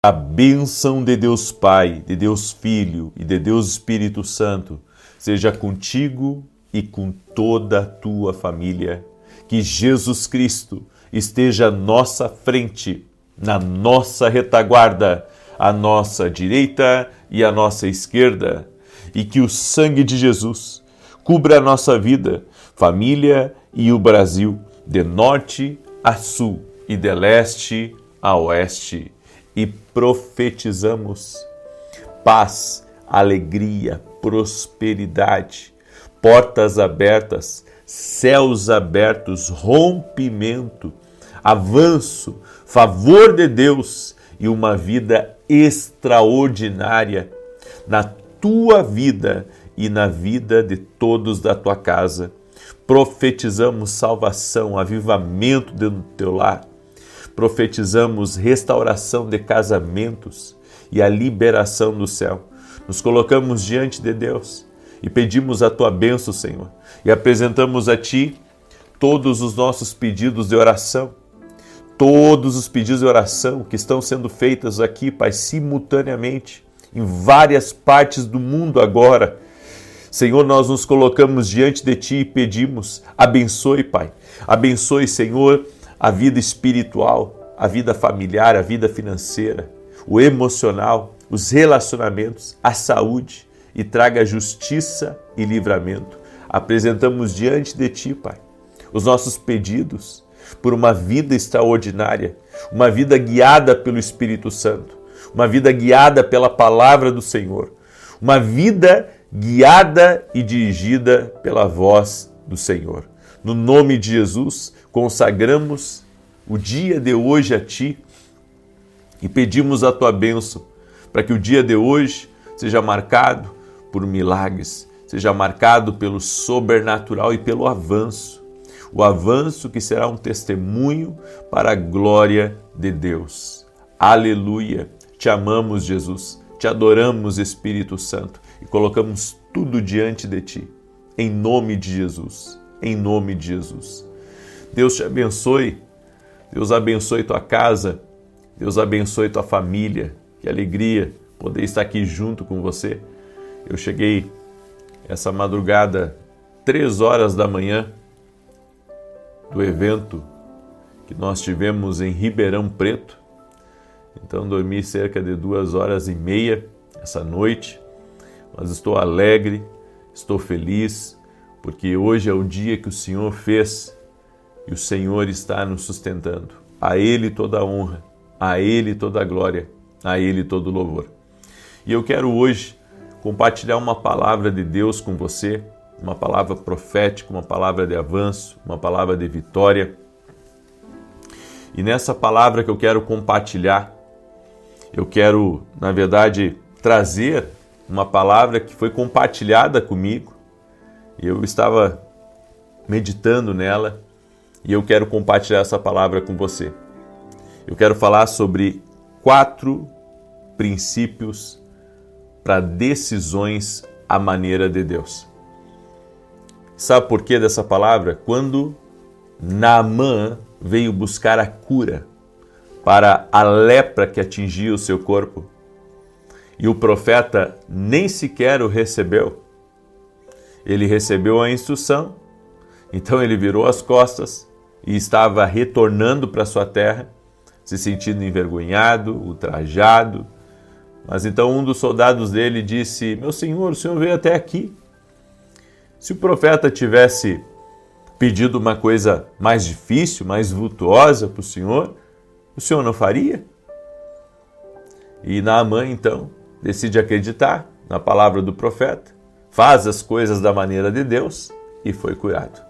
A bênção de Deus Pai, de Deus Filho e de Deus Espírito Santo seja contigo e com toda a tua família. Que Jesus Cristo esteja à nossa frente, na nossa retaguarda, à nossa direita e à nossa esquerda. E que o sangue de Jesus cubra a nossa vida, família e o Brasil, de norte a sul e de leste a oeste. E profetizamos paz, alegria, prosperidade, portas abertas, céus abertos, rompimento, avanço, favor de Deus e uma vida extraordinária na tua vida e na vida de todos da tua casa. Profetizamos salvação, avivamento dentro do teu lar. Profetizamos restauração de casamentos e a liberação do céu. Nos colocamos diante de Deus e pedimos a tua bênção, Senhor. E apresentamos a ti todos os nossos pedidos de oração. Todos os pedidos de oração que estão sendo feitos aqui, Pai, simultaneamente, em várias partes do mundo agora. Senhor, nós nos colocamos diante de ti e pedimos, abençoe, Pai. Abençoe, Senhor, a vida espiritual, a vida familiar, a vida financeira, o emocional, os relacionamentos, a saúde e traga justiça e livramento. Apresentamos diante de ti, Pai, os nossos pedidos por uma vida extraordinária, uma vida guiada pelo Espírito Santo, uma vida guiada pela palavra do Senhor, uma vida guiada e dirigida pela voz do Senhor. No nome de Jesus, consagramos o dia de hoje a Ti e pedimos a Tua bênção para que o dia de hoje seja marcado por milagres, seja marcado pelo sobrenatural e pelo avanço. O avanço que será um testemunho para a glória de Deus. Aleluia! Te amamos, Jesus, te adoramos, Espírito Santo, e colocamos tudo diante de Ti, em nome de Jesus. Em nome de Jesus. Deus te abençoe, Deus abençoe tua casa, Deus abençoe tua família. Que alegria poder estar aqui junto com você. Eu cheguei essa madrugada, 3 horas da manhã, do evento que nós tivemos em Ribeirão Preto. Então dormi cerca de 2h30 essa noite, mas estou alegre, estou feliz, porque hoje é o dia que o Senhor fez e o Senhor está nos sustentando. A Ele toda a honra, a Ele toda a glória, a Ele todo o louvor. E eu quero hoje compartilhar uma palavra de Deus com você, uma palavra profética, uma palavra de avanço, uma palavra de vitória. E nessa palavra que eu quero compartilhar, eu quero, na verdade, trazer uma palavra que foi compartilhada comigo. Eu estava meditando nela e eu quero compartilhar essa palavra com você. Eu quero falar sobre 4 princípios para decisões à maneira de Deus. Sabe por que dessa palavra? Quando Naamã veio buscar a cura para a lepra que atingia o seu corpo e o profeta nem sequer o recebeu, ele recebeu a instrução, então ele virou as costas e estava retornando para sua terra, se sentindo envergonhado, ultrajado. Mas então um dos soldados dele disse: meu senhor, o senhor veio até aqui. Se o profeta tivesse pedido uma coisa mais difícil, mais vultuosa para o senhor não faria? E Naamã então decide acreditar na palavra do profeta, faz as coisas da maneira de Deus e foi curado.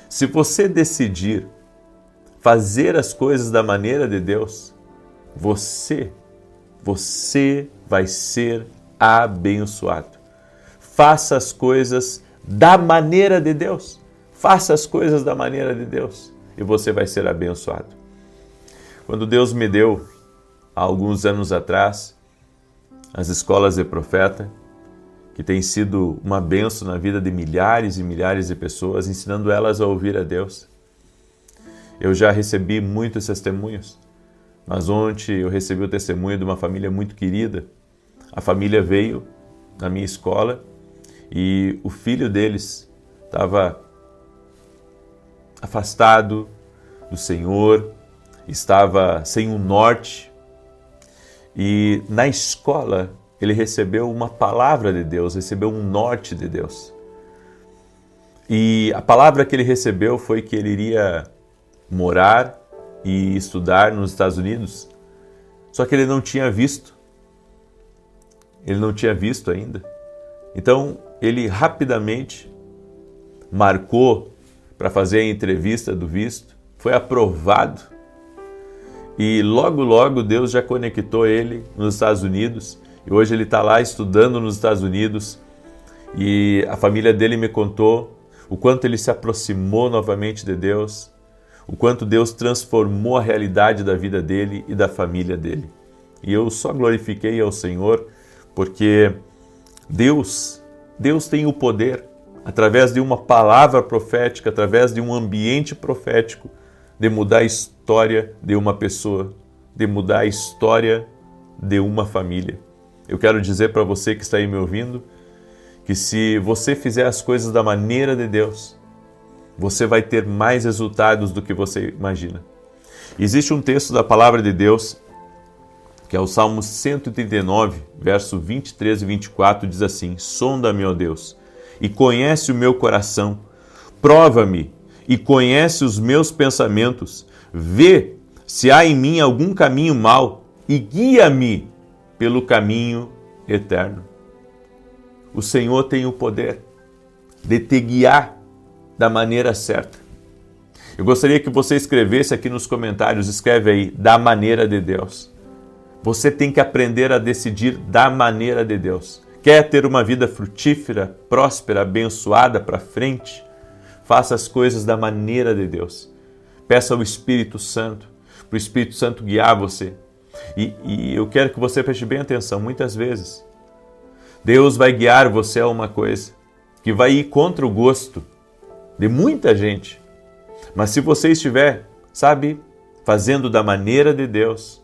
Se você decidir fazer as coisas da maneira de Deus, você vai ser abençoado. Faça as coisas da maneira de Deus. Faça as coisas da maneira de Deus e você vai ser abençoado. Quando Deus me deu, há alguns anos atrás, as escolas de profeta, que tem sido uma bênção na vida de milhares e milhares de pessoas, ensinando elas a ouvir a Deus. Eu já recebi muitos testemunhos Mas ontem eu recebi o testemunho de uma família muito querida. A família veio na minha escola e o filho deles estava afastado do Senhor, estava sem um norte. E na escola ele recebeu uma palavra de Deus, recebeu um norte de Deus. E a palavra que ele recebeu foi que ele iria morar e estudar nos Estados Unidos. Só que ele não tinha visto. Ele não tinha visto ainda. Então ele rapidamente marcou para fazer a entrevista do visto, foi aprovado. E logo Deus já conectou ele nos Estados Unidos. E hoje ele está lá estudando nos Estados Unidos. E a família dele me contou o quanto ele se aproximou novamente de Deus, o quanto Deus transformou a realidade da vida dele e da família dele. E eu só glorifiquei ao Senhor, porque Deus tem o poder, através de uma palavra profética, através de um ambiente profético, de mudar a história de uma pessoa, de mudar a história de uma família. Eu quero dizer para você que está aí me ouvindo, que se você fizer as coisas da maneira de Deus, você vai ter mais resultados do que você imagina. Existe um texto da palavra de Deus, que é o Salmo 139, verso 23 e 24, diz assim: sonda-me, ó Deus, e conhece o meu coração, prova-me e conhece os meus pensamentos, vê se há em mim algum caminho mau e guia-me pelo caminho eterno. O Senhor tem o poder de te guiar da maneira certa. Eu gostaria que você escrevesse aqui nos comentários, escreve aí, da maneira de Deus. Você tem que aprender a decidir da maneira de Deus. Quer ter uma vida frutífera, próspera, abençoada para frente? Faça as coisas da maneira de Deus. Peça ao Espírito Santo, para o Espírito Santo guiar você. E eu quero que você preste bem atenção, muitas vezes Deus vai guiar você a uma coisa que vai ir contra o gosto de muita gente. Mas se você estiver, fazendo da maneira de Deus,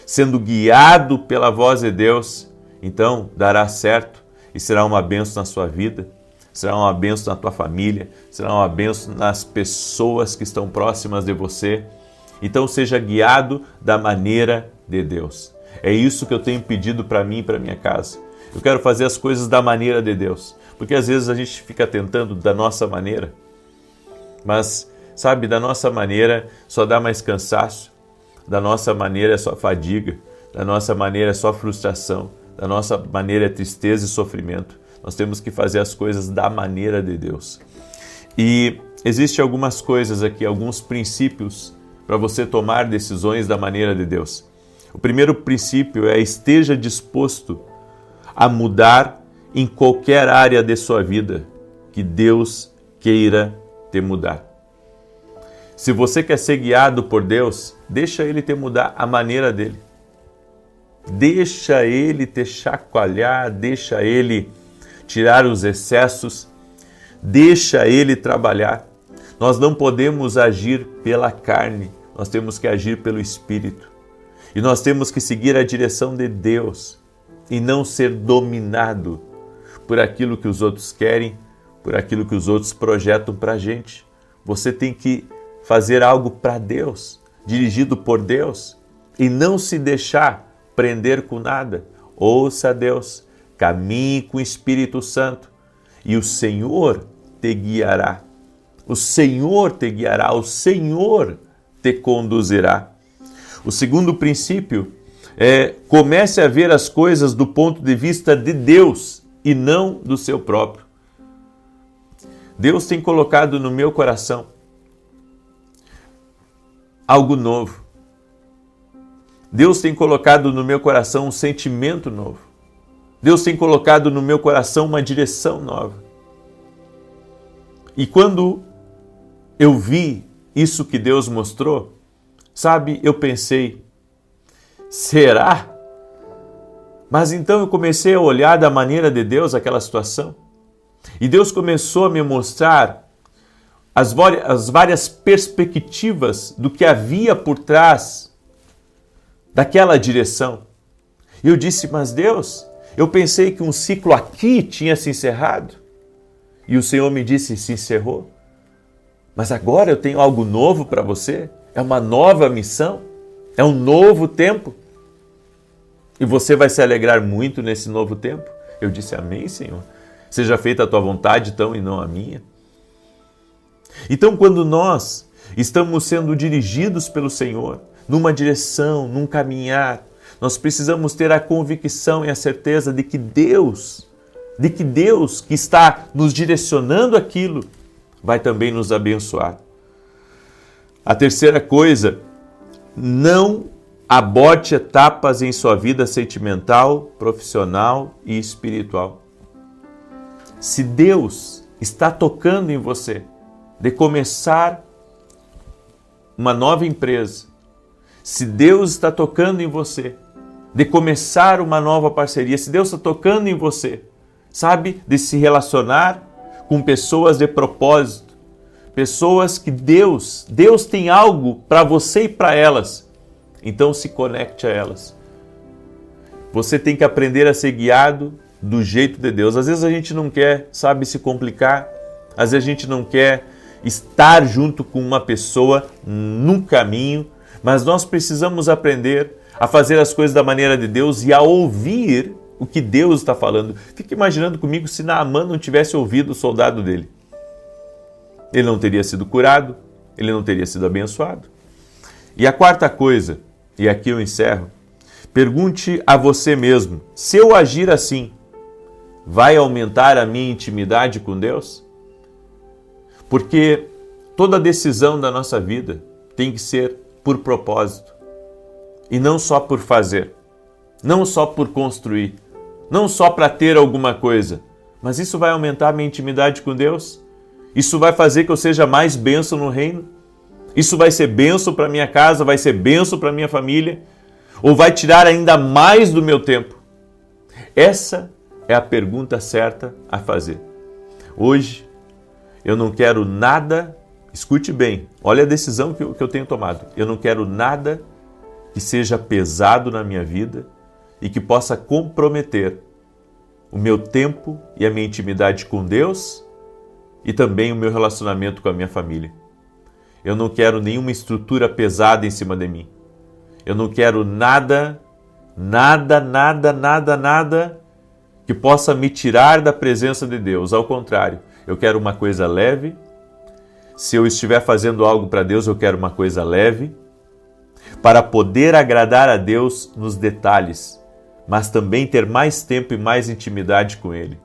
sendo guiado pela voz de Deus, então dará certo e será uma bênção na sua vida, será uma bênção na tua família, será uma bênção nas pessoas que estão próximas de você. Então seja guiado da maneira de Deus. É isso que eu tenho pedido para mim e para minha casa. Eu quero fazer as coisas da maneira de Deus, porque às vezes a gente fica tentando da nossa maneira, mas da nossa maneira só dá mais cansaço, da nossa maneira é só fadiga, da nossa maneira é só frustração, da nossa maneira é tristeza e sofrimento. Nós temos que fazer as coisas da maneira de Deus. E existem algumas coisas aqui, alguns princípios para você tomar decisões da maneira de Deus. O primeiro princípio é: esteja disposto a mudar em qualquer área de sua vida que Deus queira te mudar. Se você quer ser guiado por Deus, deixa Ele te mudar a maneira dele. Deixa Ele te chacoalhar, deixa Ele tirar os excessos, deixa Ele trabalhar. Nós não podemos agir pela carne, nós temos que agir pelo Espírito. E nós temos que seguir a direção de Deus e não ser dominado por aquilo que os outros querem, por aquilo que os outros projetam para a gente. Você tem que fazer algo para Deus, dirigido por Deus, e não se deixar prender com nada. Ouça a Deus, caminhe com o Espírito Santo e o Senhor te guiará. O Senhor te guiará, o Senhor te conduzirá. O segundo princípio é: comece a ver as coisas do ponto de vista de Deus e não do seu próprio. Deus tem colocado no meu coração algo novo. Deus tem colocado no meu coração um sentimento novo. Deus tem colocado no meu coração uma direção nova. E quando eu vi isso que Deus mostrou, eu pensei, será? Mas então eu comecei a olhar da maneira de Deus aquela situação. E Deus começou a me mostrar as várias perspectivas do que havia por trás daquela direção. E eu disse, mas Deus, eu pensei que um ciclo aqui tinha se encerrado. E o Senhor me disse, se encerrou. Mas agora eu tenho algo novo para você. É uma nova missão. É um novo tempo. E você vai se alegrar muito nesse novo tempo. Eu disse, amém, Senhor. Seja feita a tua vontade, então, e não a minha. Então, quando nós estamos sendo dirigidos pelo Senhor, numa direção, num caminhar, nós precisamos ter a convicção e a certeza de que Deus que está nos direcionando aquilo, vai também nos abençoar. A terceira coisa, não aborte etapas em sua vida sentimental, profissional e espiritual. Se Deus está tocando em você de começar uma nova empresa, se Deus está tocando em você de começar uma nova parceria, se Deus está tocando em você, sabe, de se relacionar com pessoas de propósito, pessoas que Deus tem algo para você e para elas, então se conecte a elas. Você tem que aprender a ser guiado do jeito de Deus. Às vezes a gente não quer, sabe, se complicar, às vezes a gente não quer estar junto com uma pessoa num caminho, mas nós precisamos aprender a fazer as coisas da maneira de Deus e a ouvir o que Deus está falando. Fique imaginando comigo se Naamã não tivesse ouvido o soldado dele. Ele não teria sido curado, ele não teria sido abençoado. E a quarta coisa, e aqui eu encerro, pergunte a você mesmo, se eu agir assim, vai aumentar a minha intimidade com Deus? Porque toda decisão da nossa vida tem que ser por propósito. E não só por fazer, não só por construir, não só para ter alguma coisa, mas isso vai aumentar a minha intimidade com Deus? Isso vai fazer que eu seja mais bênção no reino? Isso vai ser bênção para minha casa, vai ser bênção para minha família? Ou vai tirar ainda mais do meu tempo? Essa é a pergunta certa a fazer. Hoje, eu não quero nada, escute bem, olha a decisão que eu tenho tomado. Eu não quero nada que seja pesado na minha vida e que possa comprometer o meu tempo e a minha intimidade com Deus e também o meu relacionamento com a minha família. Eu não quero nenhuma estrutura pesada em cima de mim. Eu não quero nada que possa me tirar da presença de Deus. Ao contrário, eu quero uma coisa leve. Se eu estiver fazendo algo para Deus, eu quero uma coisa leve, para poder agradar a Deus nos detalhes, mas também ter mais tempo e mais intimidade com Ele.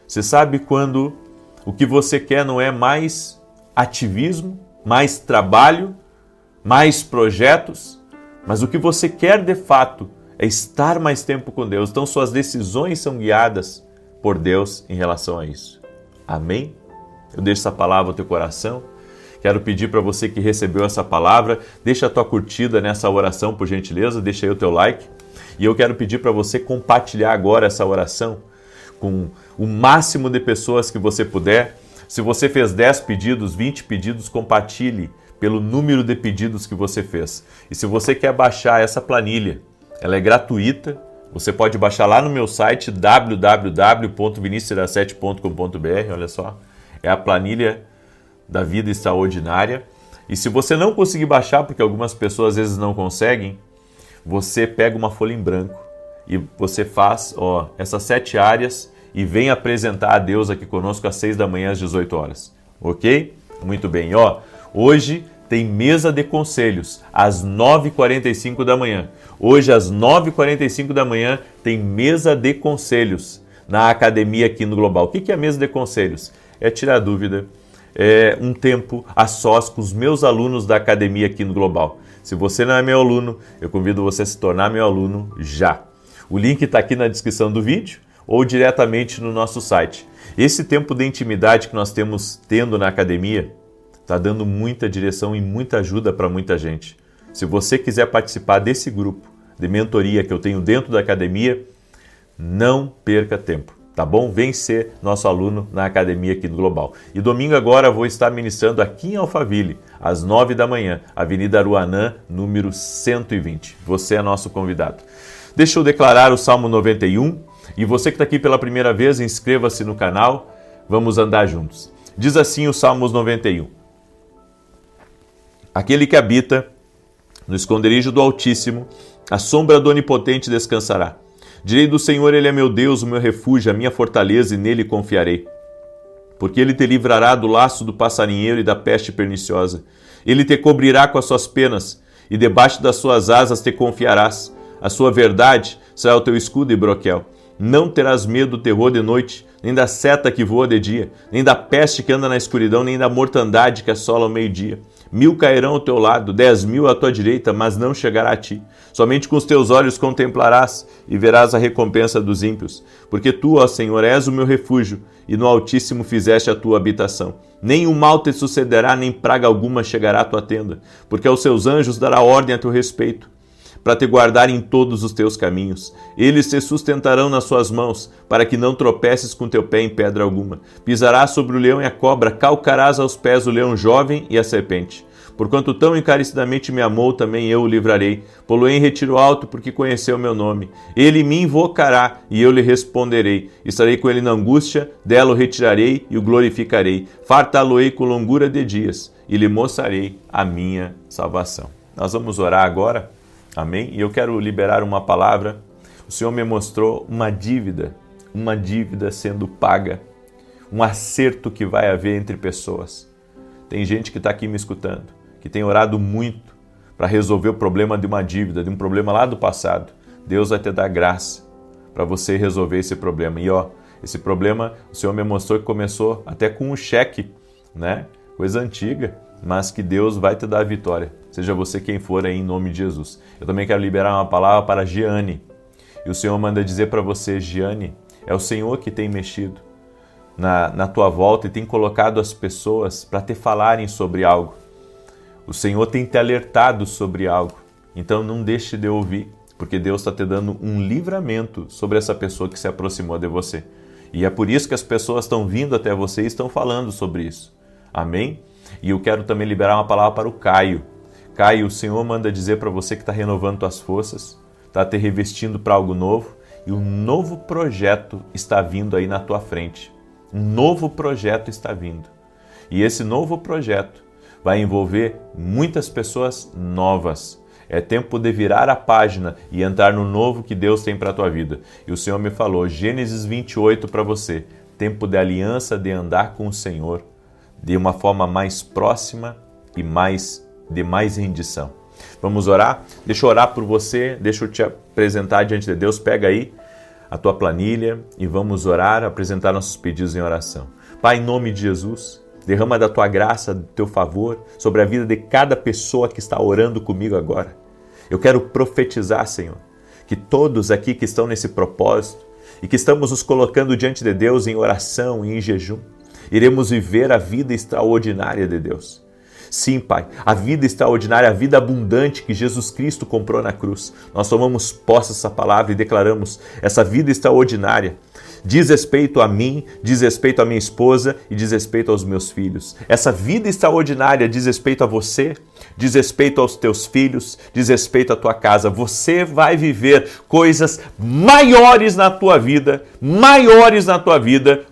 Você sabe quando o que você quer não é mais ativismo, mais trabalho, mais projetos, mas o que você quer de fato é estar mais tempo com Deus. Então suas decisões são guiadas por Deus em relação a isso. Amém? Eu deixo essa palavra no teu coração. Quero pedir para você que recebeu essa palavra, deixa a tua curtida nessa oração, por gentileza, deixa aí o teu like. E eu quero pedir para você compartilhar agora essa oração com o máximo de pessoas que você puder. Se você fez 10 pedidos, 20 pedidos, compartilhe pelo número de pedidos que você fez. E se você quer baixar essa planilha, ela é gratuita, você pode baixar lá no meu site www.vinicius17.com.br, olha só, é a planilha da vida extraordinária. E se você não conseguir baixar, porque algumas pessoas às vezes não conseguem, você pega uma folha em branco e você faz essas 7 áreas e vem apresentar a Deus aqui conosco às 6 da manhã, às 18 horas. Ok? Muito bem. Hoje tem mesa de conselhos às 9h45 da manhã. Hoje às 9h45 da manhã tem mesa de conselhos na academia aqui no Global. O que é a mesa de conselhos? É tirar dúvida, é um tempo a sós com os meus alunos da academia aqui no Global. Se você não é meu aluno, eu convido você a se tornar meu aluno já. O link está aqui na descrição do vídeo ou diretamente no nosso site. Esse tempo de intimidade que nós tendo na academia está dando muita direção e muita ajuda para muita gente. Se você quiser participar desse grupo de mentoria que eu tenho dentro da academia, não perca tempo. tá bom? Vem ser nosso aluno na academia aqui do Global. E domingo agora eu vou estar ministrando aqui em Alphaville, às 9 da manhã, Avenida Aruanã, número 120. Você é nosso convidado. Deixa eu declarar o Salmo 91 e você que está aqui pela primeira vez, inscreva-se no canal, vamos andar juntos. Diz assim o Salmos 91. Aquele que habita no esconderijo do Altíssimo, a sombra do Onipotente descansará. Direi do Senhor, Ele é meu Deus, o meu refúgio, a minha fortaleza, e nele confiarei. Porque Ele te livrará do laço do passarinheiro e da peste perniciosa. Ele te cobrirá com as suas penas, e debaixo das suas asas te confiarás. A sua verdade será o teu escudo e broquel. Não terás medo do terror de noite, nem da seta que voa de dia, nem da peste que anda na escuridão, nem da mortandade que assola ao meio-dia. 1000 cairão ao teu lado, 10.000 à tua direita, mas não chegará a ti. Somente com os teus olhos contemplarás e verás a recompensa dos ímpios. Porque tu, ó Senhor, és o meu refúgio, e no Altíssimo fizeste a tua habitação. Nem o mal te sucederá, nem praga alguma chegará à tua tenda, porque aos seus anjos dará ordem a teu respeito, para te guardar em todos os teus caminhos. Eles te sustentarão nas suas mãos, para que não tropeces com teu pé em pedra alguma. Pisarás sobre o leão e a cobra, calcarás aos pés o leão jovem e a serpente. Porquanto tão encarecidamente me amou, também eu o livrarei. Pô-lo-ei em retiro alto, porque conheceu o meu nome. Ele me invocará, e eu lhe responderei. Estarei com ele na angústia, dela o retirarei e o glorificarei. Fartá-lo-ei com longura de dias, e lhe mostrarei a minha salvação. Nós vamos orar agora. Amém? E eu quero liberar uma palavra. O Senhor me mostrou uma dívida sendo paga, um acerto que vai haver entre pessoas. Tem gente que está aqui me escutando, que tem orado muito para resolver o problema de uma dívida, de um problema lá do passado. Deus vai te dar graça para você resolver esse problema. E esse problema, o Senhor me mostrou que começou até com um cheque, né? Coisa antiga, mas que Deus vai te dar a vitória. Seja você quem for aí, em nome de Jesus. Eu também quero liberar uma palavra para Giane. E o Senhor manda dizer para você, Giane, é o Senhor que tem mexido na tua volta e tem colocado as pessoas para te falarem sobre algo. O Senhor tem te alertado sobre algo. Então não deixe de ouvir, porque Deus está te dando um livramento sobre essa pessoa que se aproximou de você. E é por isso que as pessoas estão vindo até você e estão falando sobre isso. Amém? E eu quero também liberar uma palavra para o Caio. Caio, o Senhor manda dizer para você que está renovando tuas forças, está te revestindo para algo novo, e um novo projeto está vindo aí na tua frente. Um novo projeto está vindo. E esse novo projeto vai envolver muitas pessoas novas. É tempo de virar a página e entrar no novo que Deus tem para a tua vida. E o Senhor me falou, Gênesis 28 para você, tempo de aliança, de andar com o Senhor, de uma forma mais próxima e de mais rendição. Vamos orar? Deixa eu orar por você, deixa eu te apresentar diante de Deus. Pega aí a tua planilha e vamos orar, apresentar nossos pedidos em oração. Pai, em nome de Jesus, derrama da tua graça, do teu favor sobre a vida de cada pessoa que está orando comigo agora. Eu quero profetizar, Senhor, que todos aqui que estão nesse propósito e que estamos nos colocando diante de Deus em oração e em jejum, iremos viver a vida extraordinária de Deus. Sim, Pai, a vida extraordinária, a vida abundante que Jesus Cristo comprou na cruz. Nós tomamos posse dessa palavra e declaramos essa vida extraordinária. Diz respeito a mim, diz respeito à minha esposa e diz respeito aos meus filhos. Essa vida extraordinária diz respeito a você, diz respeito aos teus filhos, diz respeito à tua casa. Você vai viver coisas maiores na tua vida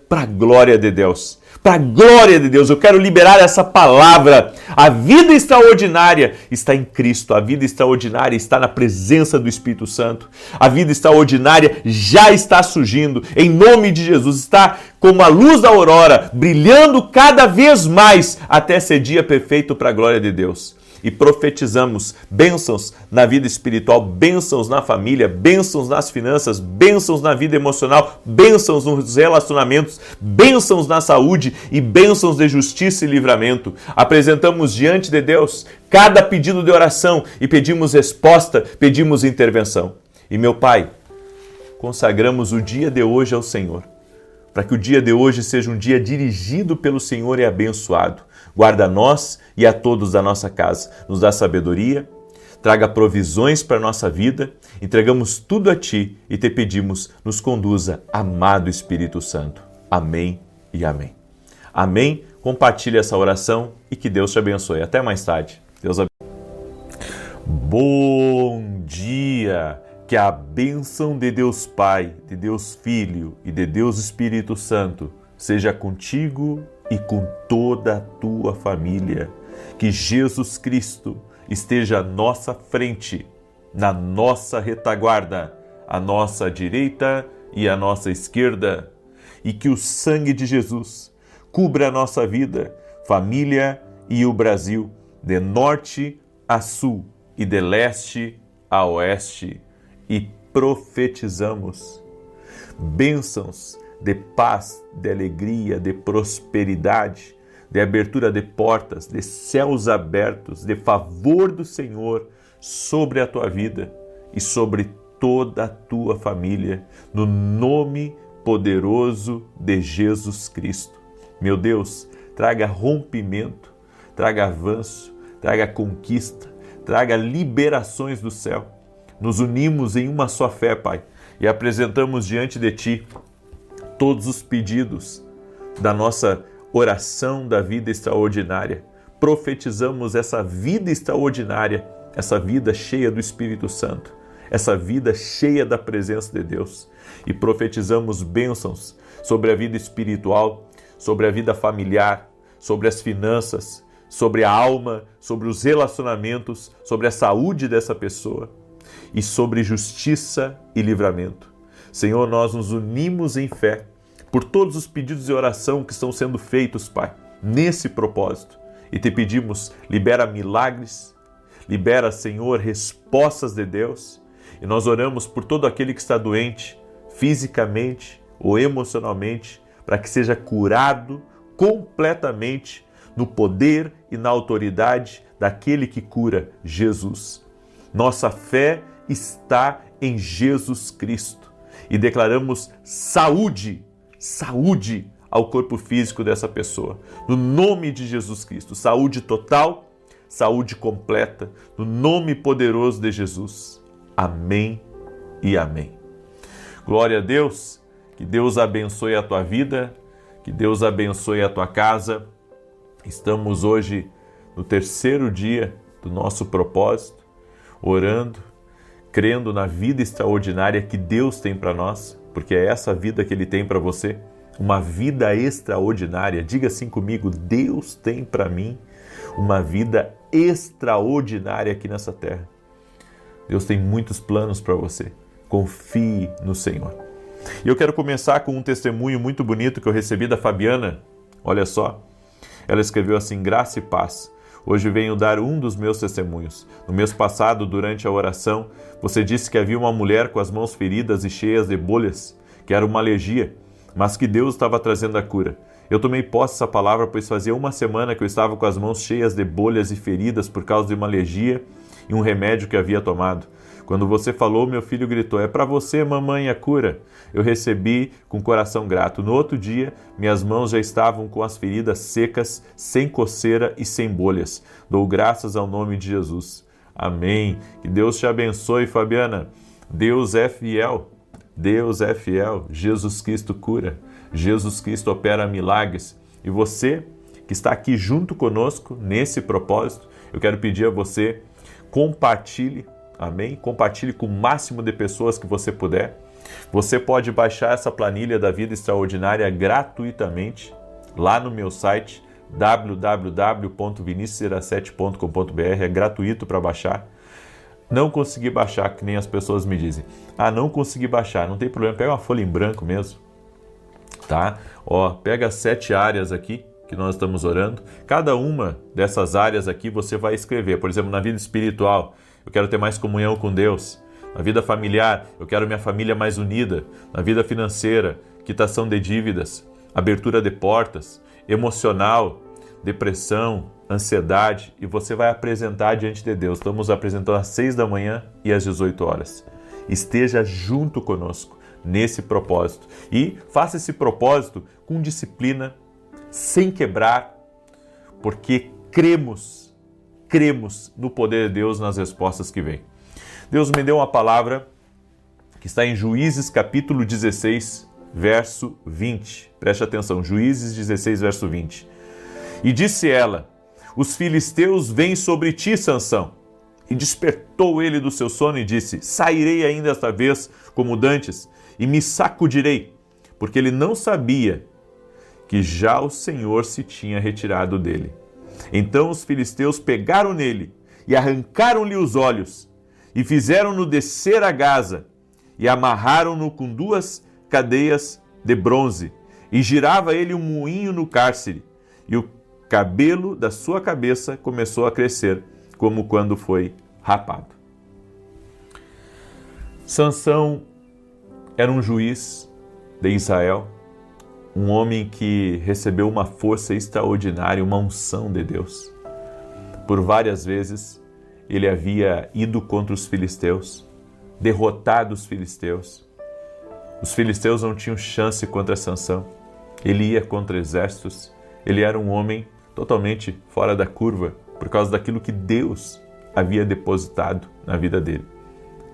para a glória de Deus. Para a glória de Deus, eu quero liberar essa palavra. A vida extraordinária está em Cristo, a vida extraordinária está na presença do Espírito Santo. A vida extraordinária já está surgindo, em nome de Jesus, está como a luz da aurora, brilhando cada vez mais até ser dia perfeito para a glória de Deus. E profetizamos bênçãos na vida espiritual, bênçãos na família, bênçãos nas finanças, bênçãos na vida emocional, bênçãos nos relacionamentos, bênçãos na saúde e bênçãos de justiça e livramento. Apresentamos diante de Deus cada pedido de oração e pedimos resposta, pedimos intervenção. E meu Pai, consagramos o dia de hoje ao Senhor, para que o dia de hoje seja um dia dirigido pelo Senhor e abençoado. Guarda a nós e a todos da nossa casa. Nos dá sabedoria, traga provisões para a nossa vida, entregamos tudo a Ti e Te pedimos, nos conduza, amado Espírito Santo. Amém e amém. Amém? Compartilhe essa oração e que Deus te abençoe. Até mais tarde. Deus abençoe. Bom dia! Que a bênção de Deus Pai, de Deus Filho e de Deus Espírito Santo seja contigo e com toda a tua família. Que Jesus Cristo esteja à nossa frente, na nossa retaguarda, à nossa direita e à nossa esquerda. E que o sangue de Jesus cubra a nossa vida, família e o Brasil, de norte a sul e de leste a oeste. E profetizamos bênçãos de paz, de alegria, de prosperidade, de abertura de portas, de céus abertos, de favor do Senhor sobre a tua vida e sobre toda a tua família, no nome poderoso de Jesus Cristo. Meu Deus, traga rompimento, traga avanço, traga conquista, traga liberações do céu. Nos unimos em uma só fé, Pai, e apresentamos diante de Ti todos os pedidos da nossa oração da vida extraordinária. Profetizamos essa vida extraordinária, essa vida cheia do Espírito Santo, essa vida cheia da presença de Deus. E profetizamos bênçãos sobre a vida espiritual, sobre a vida familiar, sobre as finanças, sobre a alma, sobre os relacionamentos, sobre a saúde dessa pessoa e sobre justiça e livramento. Senhor, nós nos unimos em fé por todos os pedidos de oração que estão sendo feitos, Pai, nesse propósito. E te pedimos, libera milagres, libera, Senhor, respostas de Deus. E nós oramos por todo aquele que está doente, fisicamente ou emocionalmente, para que seja curado completamente no poder e na autoridade daquele que cura, Jesus. Nossa fé está em Jesus Cristo e declaramos saúde ao corpo físico dessa pessoa. No nome de Jesus Cristo, saúde total, saúde completa, no nome poderoso de Jesus. Amém e amém. Glória a Deus, que Deus abençoe a tua vida, que Deus abençoe a tua casa. Estamos hoje no terceiro dia do nosso propósito, orando, crendo na vida extraordinária que Deus tem para nós, porque é essa vida que Ele tem para você, uma vida extraordinária. Diga assim comigo: Deus tem para mim uma vida extraordinária aqui nessa terra. Deus tem muitos planos para você. Confie no Senhor. E eu quero começar com um testemunho muito bonito que eu recebi da Fabiana. Olha só, ela escreveu assim: graça e paz. Hoje venho dar um dos meus testemunhos. No mês passado, durante a oração, você disse que havia uma mulher com as mãos feridas e cheias de bolhas, que era uma alergia, mas que Deus estava trazendo a cura. Eu tomei posse dessa palavra, pois fazia uma semana que eu estava com as mãos cheias de bolhas e feridas por causa de uma alergia e um remédio que havia tomado. Quando você falou, meu filho gritou: é para você, mamãe, a cura. Eu recebi com coração grato. No outro dia, minhas mãos já estavam com as feridas secas, sem coceira e sem bolhas. Dou graças ao nome de Jesus. Amém. Que Deus te abençoe, Fabiana. Deus é fiel. Deus é fiel. Jesus Cristo cura. Jesus Cristo opera milagres. E você que está aqui junto conosco nesse propósito, eu quero pedir a você, compartilhe. Amém? Compartilhe com o máximo de pessoas que você puder. Você pode baixar essa planilha da Vida Extraordinária gratuitamente lá no meu site www.vinicius07.com.br. É gratuito para baixar. Não consegui baixar, que nem as pessoas me dizem. Ah, não consegui baixar. Não tem problema, pega uma folha em branco mesmo. Tá? Ó, pega 7 áreas aqui que nós estamos orando. Cada uma dessas áreas aqui você vai escrever. Por exemplo, na vida espiritual, eu quero ter mais comunhão com Deus. Na vida familiar, eu quero minha família mais unida. Na vida financeira, quitação de dívidas, abertura de portas, emocional, depressão, ansiedade. E você vai apresentar diante de Deus. Estamos apresentando às 6 da manhã e às 18 horas. Esteja junto conosco nesse propósito. E faça esse propósito com disciplina, sem quebrar, porque cremos cremos no poder de Deus nas respostas que vêm. Deus me deu uma palavra que está em Juízes capítulo 16, verso 20. Preste atenção, Juízes 16, verso 20. E disse ela: os filisteus vêm sobre ti, Sansão. E despertou ele do seu sono e disse: sairei ainda esta vez como dantes e me sacudirei, porque ele não sabia que já o Senhor se tinha retirado dele. Então os filisteus pegaram nele e arrancaram-lhe os olhos e fizeram-no descer a Gaza e amarraram-no com 2 cadeias de bronze e girava ele um moinho no cárcere e o cabelo da sua cabeça começou a crescer como quando foi rapado. Sansão era um juiz de Israel, um homem que recebeu uma força extraordinária, uma unção de Deus. Por várias vezes ele havia ido contra os filisteus, derrotado os filisteus. Os filisteus não tinham chance contra Sansão. Ele ia contra exércitos. Ele era um homem totalmente fora da curva por causa daquilo que Deus havia depositado na vida dele.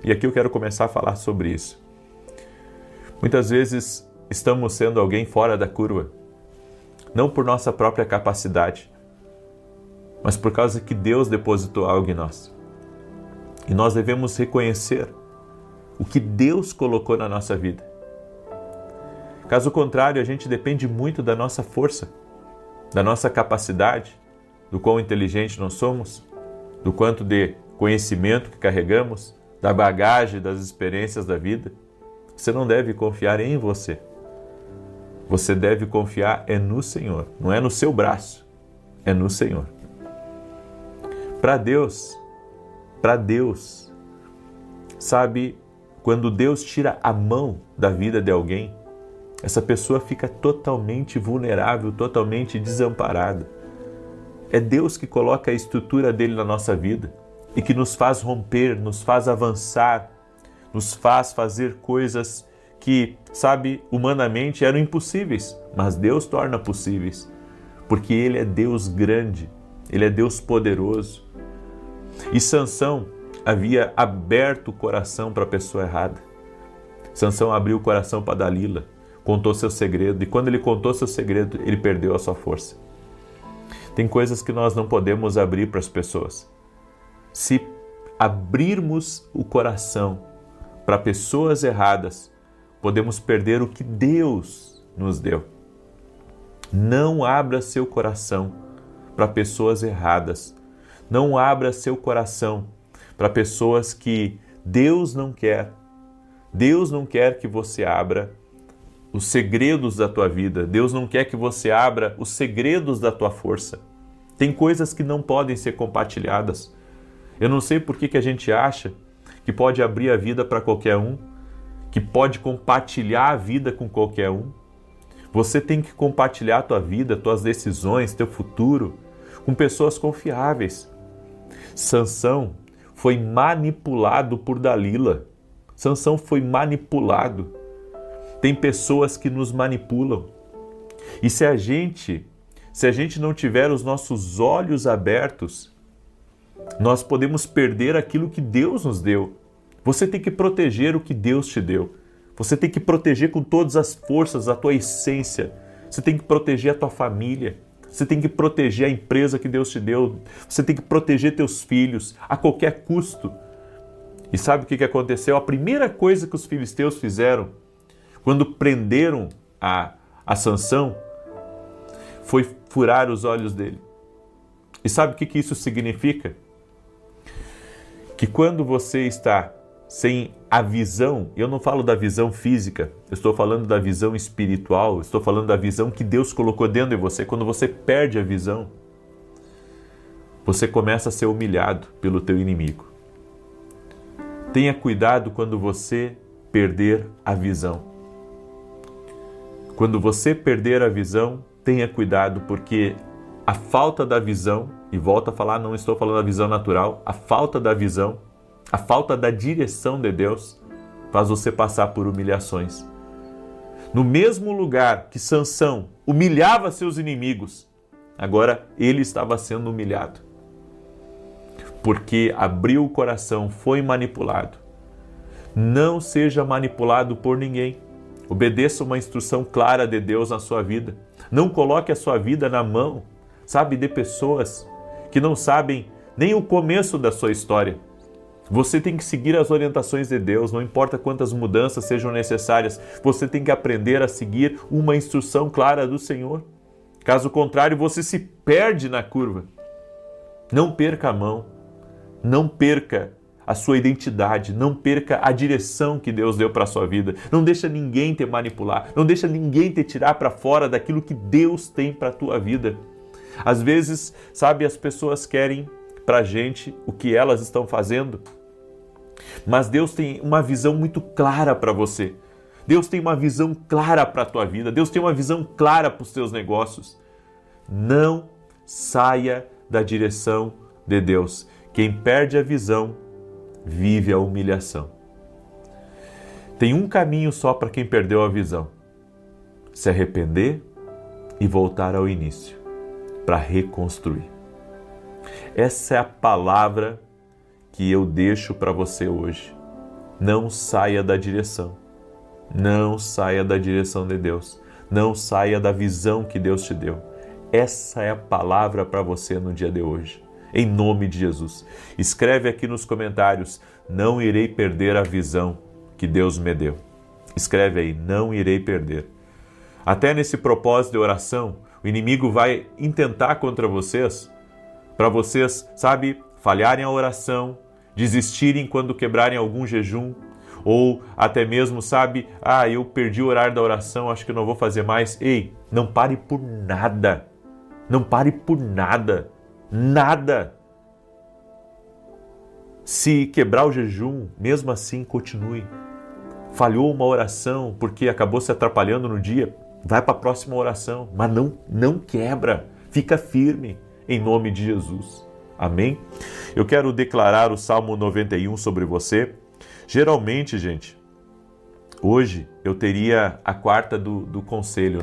E aqui eu quero começar a falar sobre isso. Muitas vezes estamos sendo alguém fora da curva, não por nossa própria capacidade, mas por causa que Deus depositou algo em nós. E nós devemos reconhecer o que Deus colocou na nossa vida. Caso contrário, a gente depende muito da nossa força, da nossa capacidade, do quão inteligente nós somos, do quanto de conhecimento que carregamos, da bagagem, das experiências da vida. Você não deve confiar em você. Você deve confiar no Senhor. Não é no seu braço, é no Senhor. Para Deus, sabe, quando Deus tira a mão da vida de alguém, essa pessoa fica totalmente vulnerável, totalmente desamparada. É Deus que coloca a estrutura dele na nossa vida e que nos faz romper, nos faz avançar, nos faz fazer coisas que, sabe, humanamente eram impossíveis, mas Deus torna possíveis, porque Ele é Deus grande, Ele é Deus poderoso. E Sansão havia aberto o coração para a pessoa errada. Sansão abriu o coração para Dalila, contou seu segredo, e quando ele contou seu segredo, ele perdeu a sua força. Tem coisas que nós não podemos abrir para as pessoas. Se abrirmos o coração para pessoas erradas, podemos perder o que Deus nos deu. Não abra seu coração para pessoas erradas. Não abra seu coração para pessoas que Deus não quer. Deus não quer que você abra os segredos da tua vida. Deus não quer que você abra os segredos da tua força. Tem coisas que não podem ser compartilhadas. Eu não sei por que a gente acha que pode abrir a vida para qualquer um, que pode compartilhar a vida com qualquer um. Você tem que compartilhar a tua vida, tuas decisões, teu futuro, com pessoas confiáveis. Sansão foi manipulado por Dalila. Sansão foi manipulado. Tem pessoas que nos manipulam. E se a gente não tiver os nossos olhos abertos, nós podemos perder aquilo que Deus nos deu. Você tem que proteger o que Deus te deu. Você tem que proteger com todas as forças a tua essência. Você tem que proteger a tua família. Você tem que proteger a empresa que Deus te deu. Você tem que proteger teus filhos a qualquer custo. E sabe o que aconteceu? A primeira coisa que os filisteus fizeram quando prenderam a Sansão foi furar os olhos dele. E sabe o que isso significa? Que quando você está sem a visão, eu não falo da visão física, eu estou falando da visão espiritual, eu estou falando da visão que Deus colocou dentro de você. Quando você perde a visão, você começa a ser humilhado pelo teu inimigo. Tenha cuidado quando você perder a visão. Quando você perder a visão, tenha cuidado, porque a falta da visão, e volto a falar, não estou falando da visão natural, a falta da visão, a falta da direção de Deus faz você passar por humilhações. No mesmo lugar que Sansão humilhava seus inimigos, agora ele estava sendo humilhado. porque abriu o coração, foi manipulado. Não seja manipulado por ninguém. Obedeça uma instrução clara de Deus na sua vida. Não coloque a sua vida na mão, de pessoas que não sabem nem o começo da sua história. Você tem que seguir as orientações de Deus, não importa quantas mudanças sejam necessárias, você tem que aprender a seguir uma instrução clara do Senhor. Caso contrário, você se perde na curva. Não perca a mão, não perca a sua identidade, não perca a direção que Deus deu para a sua vida. Não deixa ninguém te manipular, não deixa ninguém te tirar para fora daquilo que Deus tem para a tua vida. Às vezes, as pessoas querem para a gente o que elas estão fazendo, mas Deus tem uma visão muito clara para você. Deus tem uma visão clara para a tua vida, Deus tem uma visão clara para os teus negócios. Não saia da direção de Deus. Quem perde a visão, vive a humilhação. Tem um caminho só para quem perdeu a visão: se arrepender e voltar ao início, para reconstruir. Essa é a palavra que eu deixo para você hoje. Não saia da direção. Não saia da direção de Deus. Não saia da visão que Deus te deu. Essa é a palavra para você no dia de hoje. Em nome de Jesus. Escreve aqui nos comentários: não irei perder a visão que Deus me deu. Escreve aí: não irei perder. Até nesse propósito de oração, o inimigo vai intentar contra vocês, para vocês, falharem a oração, desistirem quando quebrarem algum jejum, ou até mesmo, eu perdi o horário da oração, acho que não vou fazer mais. Ei, não pare por nada. Não pare por nada. Nada. Se quebrar o jejum, mesmo assim, continue. Falhou uma oração porque acabou se atrapalhando no dia, vai para a próxima oração, mas não quebra. Fica firme, em nome de Jesus. Amém? Eu quero declarar o Salmo 91 sobre você. Geralmente, gente, hoje eu teria a quarta do conselho,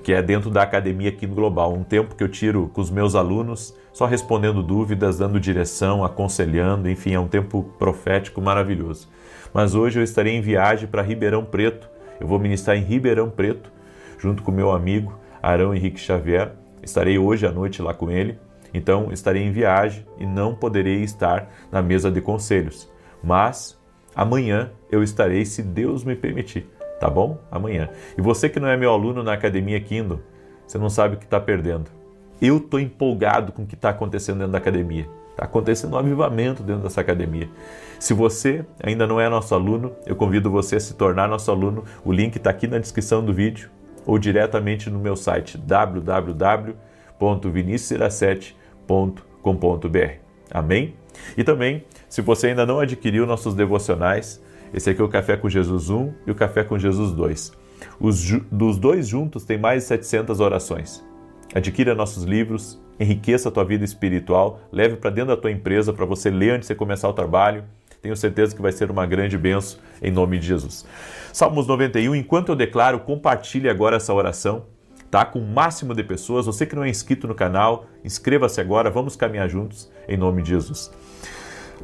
que é dentro da Academia Quino Global, um tempo que eu tiro com os meus alunos, só respondendo dúvidas, dando direção, aconselhando, enfim, é um tempo profético maravilhoso. Mas hoje eu estarei em viagem para Ribeirão Preto, eu vou ministrar em Ribeirão Preto, junto com meu amigo Arão Henrique Xavier, estarei hoje à noite lá com ele, então estarei em viagem e não poderei estar na mesa de conselhos, mas amanhã eu estarei, se Deus me permitir. Tá bom? Amanhã. E você que não é meu aluno na Academia Kindle, você não sabe o que está perdendo. Eu estou empolgado com o que está acontecendo dentro da academia. Está acontecendo um avivamento dentro dessa academia. Se você ainda não é nosso aluno, eu convido você a se tornar nosso aluno. O link está aqui na descrição do vídeo ou diretamente no meu site www.vinicius07.com.br. Amém? E também, se você ainda não adquiriu nossos devocionais, esse aqui é o Café com Jesus 1 e o Café com Jesus 2. Dos dois juntos tem mais de 700 orações. Adquira nossos livros, enriqueça a tua vida espiritual, leve para dentro da tua empresa para você ler antes de começar o trabalho. Tenho certeza que vai ser uma grande bênção em nome de Jesus. Salmos 91, enquanto eu declaro, compartilhe agora essa oração, com o máximo de pessoas. Você que não é inscrito no canal, inscreva-se agora, vamos caminhar juntos em nome de Jesus.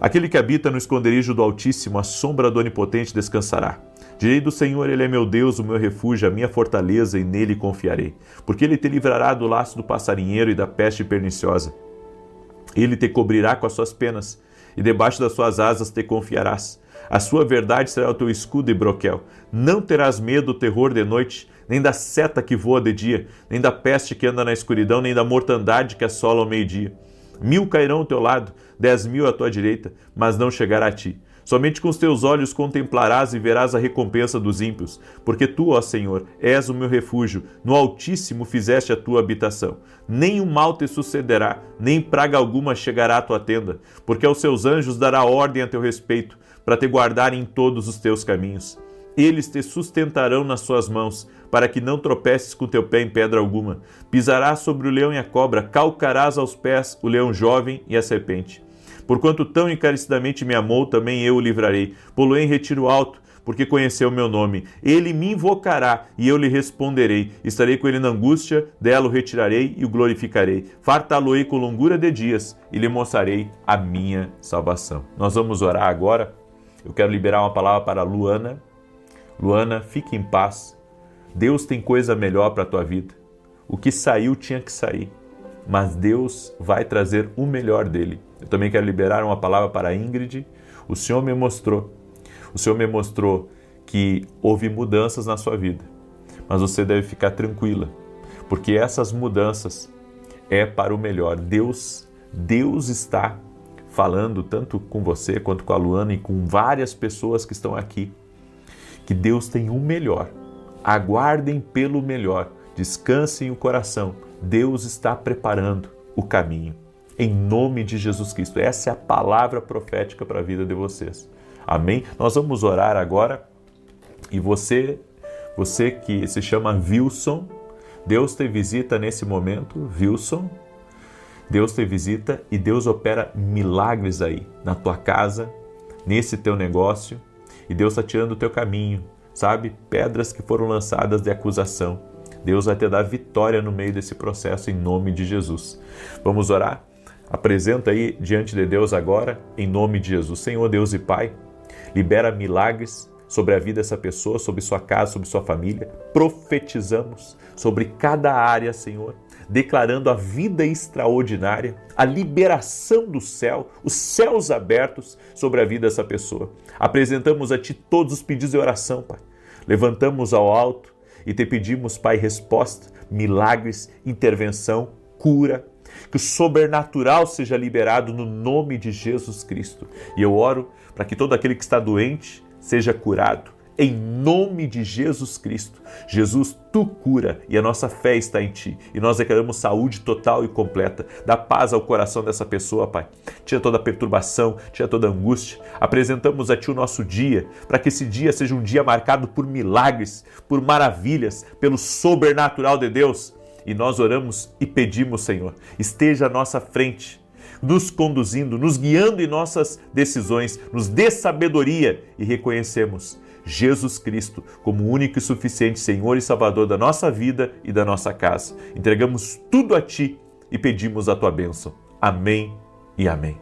Aquele que habita no esconderijo do Altíssimo, a sombra do Onipotente descansará. Direi do Senhor, Ele é meu Deus, o meu refúgio, a minha fortaleza, e nele confiarei. Porque Ele te livrará do laço do passarinheiro e da peste perniciosa. Ele te cobrirá com as suas penas, e debaixo das suas asas te confiarás. A sua verdade será o teu escudo e broquel. Não terás medo do terror de noite, nem da seta que voa de dia, nem da peste que anda na escuridão, nem da mortandade que assola ao meio-dia. 1000 cairão ao teu lado, 10.000 à tua direita, mas não chegará a ti. Somente com os teus olhos contemplarás e verás a recompensa dos ímpios, porque tu, ó Senhor, és o meu refúgio, no Altíssimo fizeste a tua habitação. Nem o mal te sucederá, nem praga alguma chegará à tua tenda, porque aos seus anjos dará ordem a teu respeito, para te guardarem em todos os teus caminhos. Eles te sustentarão nas suas mãos, para que não tropeces com teu pé em pedra alguma. Pisarás sobre o leão e a cobra, calcarás aos pés o leão jovem e a serpente. Porquanto tão encarecidamente me amou, também eu o livrarei. Pô-lo em retiro alto, porque conheceu o meu nome. Ele me invocará e eu lhe responderei. Estarei com ele na angústia, dela o retirarei e o glorificarei. Fartá-lo-ei com longura de dias e lhe mostrarei a minha salvação. Nós vamos orar agora. Eu quero liberar uma palavra para a Luana. Luana, fique em paz. Deus tem coisa melhor para a tua vida. O que saiu tinha que sair, mas Deus vai trazer o melhor dele. Eu também quero liberar uma palavra para a Ingrid. O Senhor me mostrou que houve mudanças na sua vida, mas você deve ficar tranquila, porque essas mudanças é para o melhor. Deus está falando tanto com você quanto com a Luana e com várias pessoas que estão aqui, que Deus tem o melhor. Aguardem pelo melhor, descansem o coração. Deus está preparando o caminho. Em nome de Jesus Cristo. Essa é a palavra profética para a vida de vocês. Amém? Nós vamos orar agora. E você que se chama Wilson, Deus te visita nesse momento. Wilson, Deus te visita e Deus opera milagres aí, na tua casa, nesse teu negócio. E Deus está tirando o teu caminho, sabe? Pedras que foram lançadas de acusação. Deus vai te dar vitória no meio desse processo, em nome de Jesus. Vamos orar? Apresenta aí diante de Deus agora, em nome de Jesus. Senhor Deus e Pai, libera milagres sobre a vida dessa pessoa, sobre sua casa, sobre sua família. Profetizamos sobre cada área, Senhor, declarando a vida extraordinária, a liberação do céu, os céus abertos sobre a vida dessa pessoa. Apresentamos a Ti todos os pedidos de oração, Pai. Levantamos ao alto e Te pedimos, Pai, resposta, milagres, intervenção, cura, que o sobrenatural seja liberado no nome de Jesus Cristo. E eu oro para que todo aquele que está doente seja curado, em nome de Jesus Cristo. Jesus, Tu cura e a nossa fé está em Ti. E nós declaramos saúde total e completa. Dá paz ao coração dessa pessoa, Pai. Tira toda a perturbação, tira toda a angústia. Apresentamos a Ti o nosso dia, para que esse dia seja um dia marcado por milagres, por maravilhas, pelo sobrenatural de Deus. E nós oramos e pedimos, Senhor, esteja à nossa frente, nos conduzindo, nos guiando em nossas decisões, nos dê sabedoria e reconhecemos Jesus Cristo como o único e suficiente Senhor e Salvador da nossa vida e da nossa casa. Entregamos tudo a Ti e pedimos a Tua bênção. Amém e amém.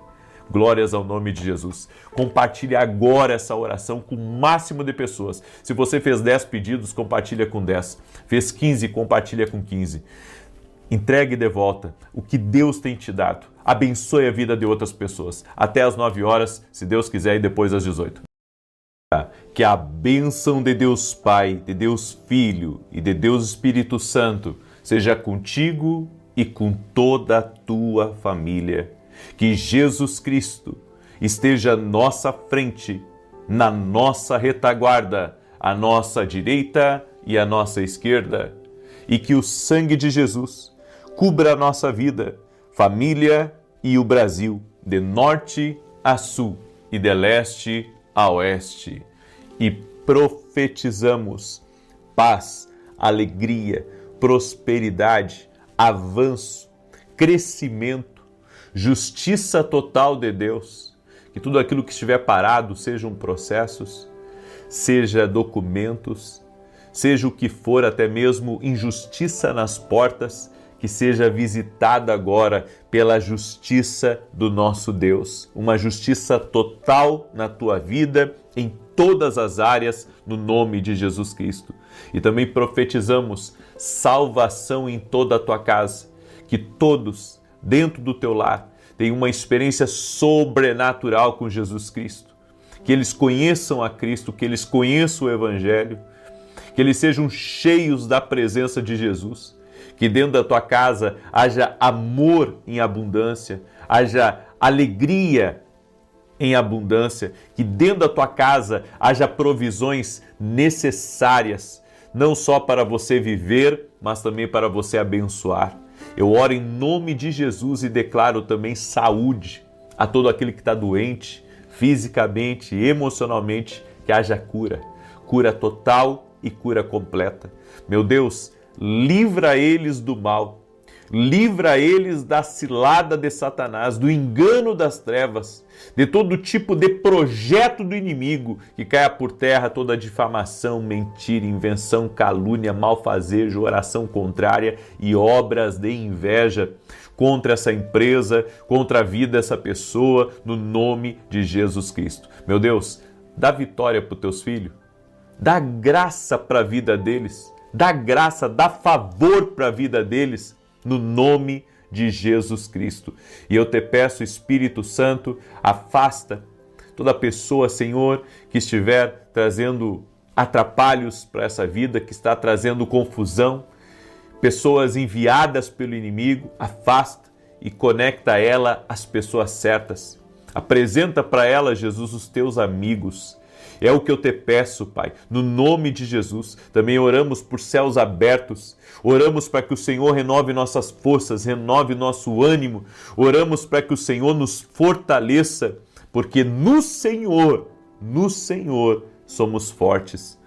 Glórias ao nome de Jesus. Compartilhe agora essa oração com o máximo de pessoas. Se você fez 10 pedidos, compartilha com 10. Fez 15, compartilha com 15. Entregue de volta o que Deus tem te dado. Abençoe a vida de outras pessoas. Até às 9 horas, se Deus quiser, e depois às 18. Que a bênção de Deus Pai, de Deus Filho e de Deus Espírito Santo seja contigo e com toda a tua família. Que Jesus Cristo esteja à nossa frente, na nossa retaguarda, à nossa direita e à nossa esquerda. E que o sangue de Jesus cubra a nossa vida, família e o Brasil, de norte a sul e de leste a oeste. E profetizamos paz, alegria, prosperidade, avanço, crescimento, justiça total de Deus. Que tudo aquilo que estiver parado, sejam processos, seja documentos, seja o que for, até mesmo injustiça nas portas, que seja visitada agora pela justiça do nosso Deus. Uma justiça total na tua vida, em todas as áreas, no nome de Jesus Cristo. E também profetizamos salvação em toda a tua casa. Que todos, dentro do teu lar, tenham uma experiência sobrenatural com Jesus Cristo. Que eles conheçam a Cristo, que eles conheçam o Evangelho, que eles sejam cheios da presença de Jesus. Que dentro da tua casa haja amor em abundância, haja alegria em abundância, que dentro da tua casa haja provisões necessárias, não só para você viver, mas também para você abençoar. Eu oro em nome de Jesus e declaro também saúde a todo aquele que está doente, fisicamente, emocionalmente, que haja cura, cura total e cura completa. Meu Deus, livra eles do mal, livra eles da cilada de Satanás, do engano das trevas, de todo tipo de projeto do inimigo, que caia por terra toda difamação, mentira, invenção, calúnia, malfazejo, oração contrária e obras de inveja contra essa empresa, contra a vida dessa pessoa, no nome de Jesus Cristo. Meu Deus, dá vitória para os teus filhos, dá graça para a vida deles, dá graça, dá favor para a vida deles, no nome de Jesus Cristo. E eu te peço, Espírito Santo, afasta toda pessoa, Senhor, que estiver trazendo atrapalhos para essa vida, que está trazendo confusão, pessoas enviadas pelo inimigo, afasta e conecta ela às pessoas certas. Apresenta para ela, Jesus, os teus amigos. É o que eu te peço, Pai, no nome de Jesus. Também oramos por céus abertos, oramos para que o Senhor renove nossas forças, renove nosso ânimo, oramos para que o Senhor nos fortaleça, porque no Senhor somos fortes.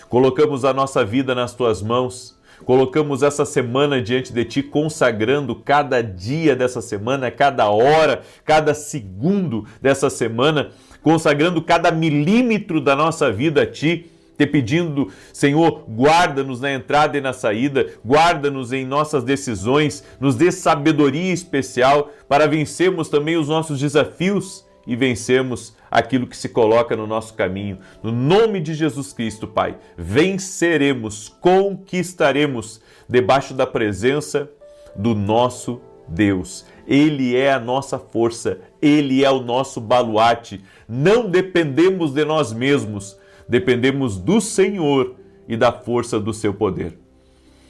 Colocamos a nossa vida nas tuas mãos, colocamos essa semana diante de ti, consagrando cada dia dessa semana, cada hora, cada segundo dessa semana, consagrando cada milímetro da nossa vida a ti, te pedindo, Senhor, guarda-nos na entrada e na saída, guarda-nos em nossas decisões, nos dê sabedoria especial para vencermos também os nossos desafios e vencermos aquilo que se coloca no nosso caminho. No nome de Jesus Cristo, Pai, venceremos, conquistaremos debaixo da presença do nosso Deus. Ele é a nossa força, Ele é o nosso baluarte. Não dependemos de nós mesmos, dependemos do Senhor e da força do seu poder.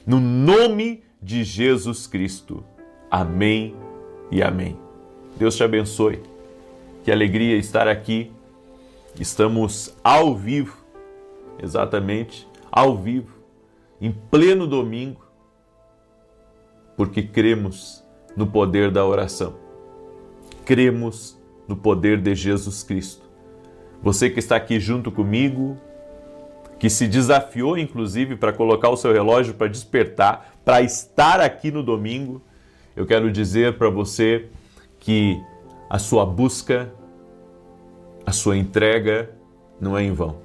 No nome de Jesus Cristo. Amém e amém. Deus te abençoe. Que alegria estar aqui. Estamos ao vivo, exatamente, ao vivo, em pleno domingo, porque cremos no poder da oração. Cremos no poder de Jesus Cristo. Você que está aqui junto comigo, que se desafiou inclusive para colocar o seu relógio para despertar, para estar aqui no domingo, eu quero dizer para você que a sua busca, a sua entrega não é em vão.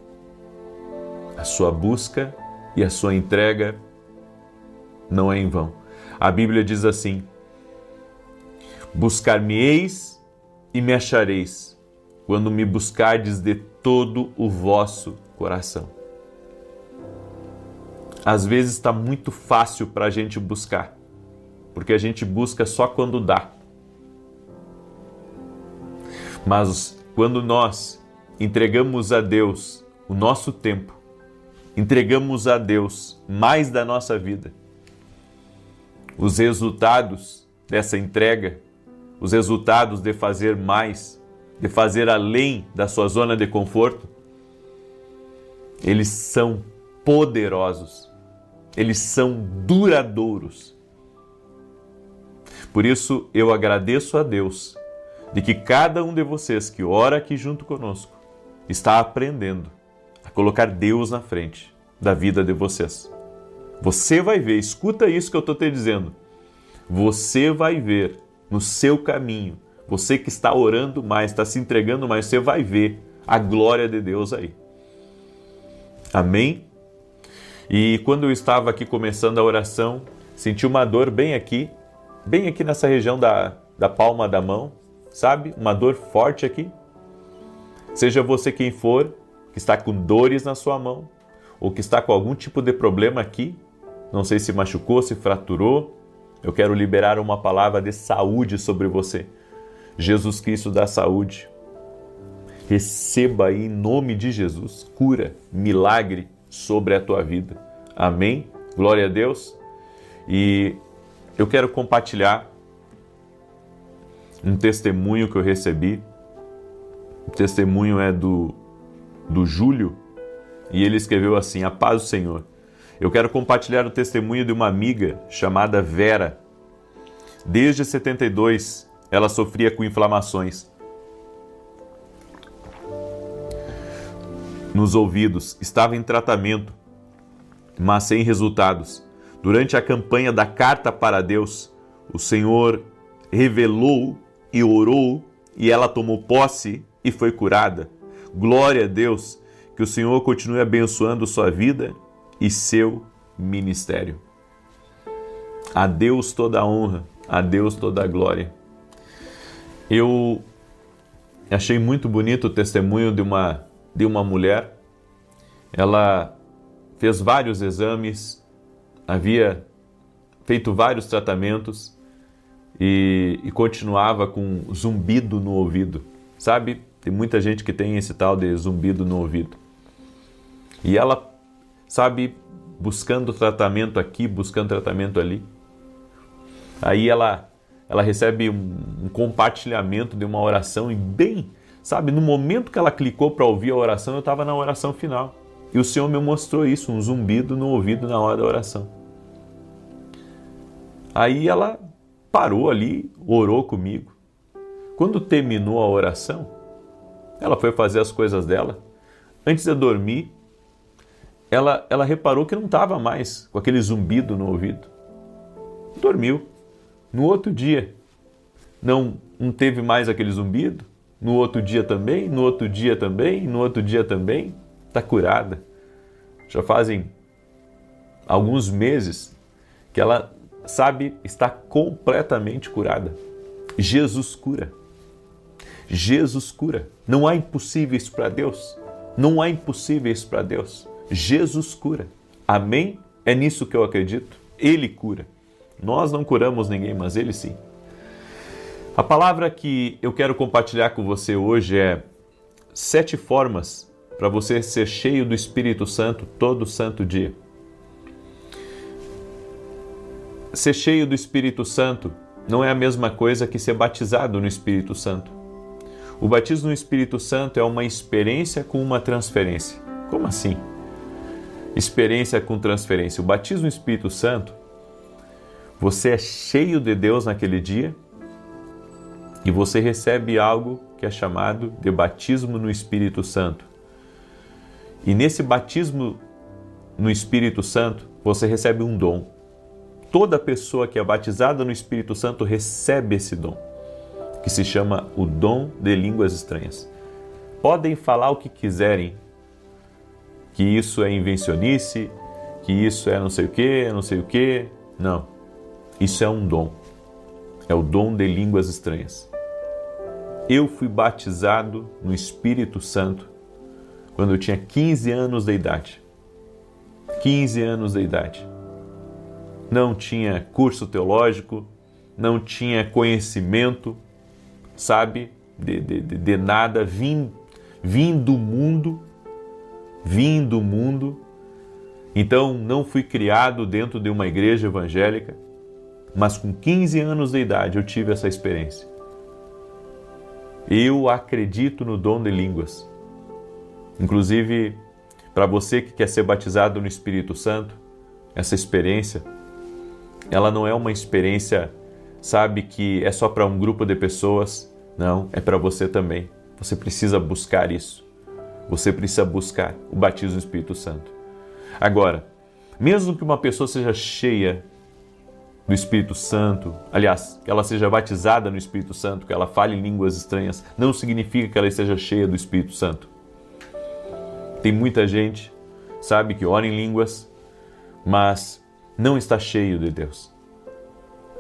A sua busca e a sua entrega não é em vão. A Bíblia diz assim: buscar-me-eis e me achareis, quando me buscardes de todo o vosso coração. Às vezes está muito fácil para a gente buscar, porque a gente busca só quando dá. Mas quando nós entregamos a Deus o nosso tempo, entregamos a Deus mais da nossa vida, os resultados dessa entrega, os resultados de fazer mais, de fazer além da sua zona de conforto, eles são poderosos, eles são duradouros. Por isso eu agradeço a Deus de que cada um de vocês que ora aqui junto conosco está aprendendo a colocar Deus na frente da vida de vocês. Você vai ver, escuta isso que eu estou te dizendo, você vai ver no seu caminho, você que está orando mais, está se entregando mais, você vai ver a glória de Deus aí. Amém? E quando eu estava aqui começando a oração, senti uma dor bem aqui nessa região da palma da mão, sabe? Uma dor forte aqui. Seja você quem for, que está com dores na sua mão, ou que está com algum tipo de problema aqui, não sei se machucou, se fraturou, eu quero liberar uma palavra de saúde sobre você. Jesus Cristo dá saúde. Receba aí em nome de Jesus cura, milagre sobre a tua vida. Amém? Glória a Deus. E eu quero compartilhar um testemunho que eu recebi. O testemunho é do Júlio e ele escreveu assim: a paz do Senhor. Eu quero compartilhar o testemunho de uma amiga chamada Vera. Desde 72, ela sofria com inflamações nos ouvidos, estava em tratamento, mas sem resultados. Durante a campanha da Carta para Deus, o Senhor revelou e orou e ela tomou posse e foi curada. Glória a Deus, que o Senhor continue abençoando sua vida e seu ministério. A Deus toda a honra, a Deus toda a glória. Eu achei muito bonito o testemunho de uma mulher. Ela fez vários exames, havia feito vários tratamentos e continuava com zumbido no ouvido. Sabe, tem muita gente que tem esse tal de zumbido no ouvido. E ela, sabe, buscando tratamento aqui, buscando tratamento ali. Aí ela recebe um compartilhamento de uma oração e bem, sabe, no momento que ela clicou para ouvir a oração, eu estava na oração final. E o Senhor me mostrou isso, um zumbido no ouvido na hora da oração. Aí ela parou ali, orou comigo. Quando terminou a oração, ela foi fazer as coisas dela. Antes de dormir, ela reparou que não estava mais com aquele zumbido no ouvido. Dormiu. No outro dia, não teve mais aquele zumbido. No outro dia também, no outro dia também, no outro dia também. Está curada. Já fazem alguns meses que ela, sabe, está completamente curada. Jesus cura. Jesus cura. Não há impossíveis para Deus. Não há impossíveis para Deus. Jesus cura. Amém? É nisso que eu acredito. Ele cura. Nós não curamos ninguém, mas Ele sim. A palavra que eu quero compartilhar com você hoje é 7 formas para você ser cheio do Espírito Santo todo santo dia. Ser cheio do Espírito Santo não é a mesma coisa que ser batizado no Espírito Santo. O batismo no Espírito Santo é uma experiência com uma transferência. Como assim? Experiência com transferência. O batismo no Espírito Santo, você é cheio de Deus naquele dia e você recebe algo que é chamado de batismo no Espírito Santo. E nesse batismo no Espírito Santo, você recebe um dom. Toda pessoa que é batizada no Espírito Santo recebe esse dom, que se chama o dom de línguas estranhas. Podem falar o que quiserem, que isso é invencionice, que isso é não sei o quê. Não. Isso é um dom. É o dom de línguas estranhas. Eu fui batizado no Espírito Santo quando eu tinha 15 anos de idade. 15 anos de idade. Não tinha curso teológico, não tinha conhecimento, sabe, de nada. Vim do mundo. Então não fui criado dentro de uma igreja evangélica. Mas com 15 anos de idade eu tive essa experiência. Eu acredito no dom de línguas. Inclusive, para você que quer ser batizado no Espírito Santo, essa experiência, ela não é uma experiência, sabe, que é só para um grupo de pessoas. Não, é para você também. Você precisa buscar isso. Você precisa buscar o batismo no Espírito Santo. Agora, mesmo que uma pessoa seja cheia do Espírito Santo, aliás, que ela seja batizada no Espírito Santo, que ela fale em línguas estranhas, não significa que ela esteja cheia do Espírito Santo. Tem muita gente, sabe, que ora em línguas, mas não está cheio de Deus.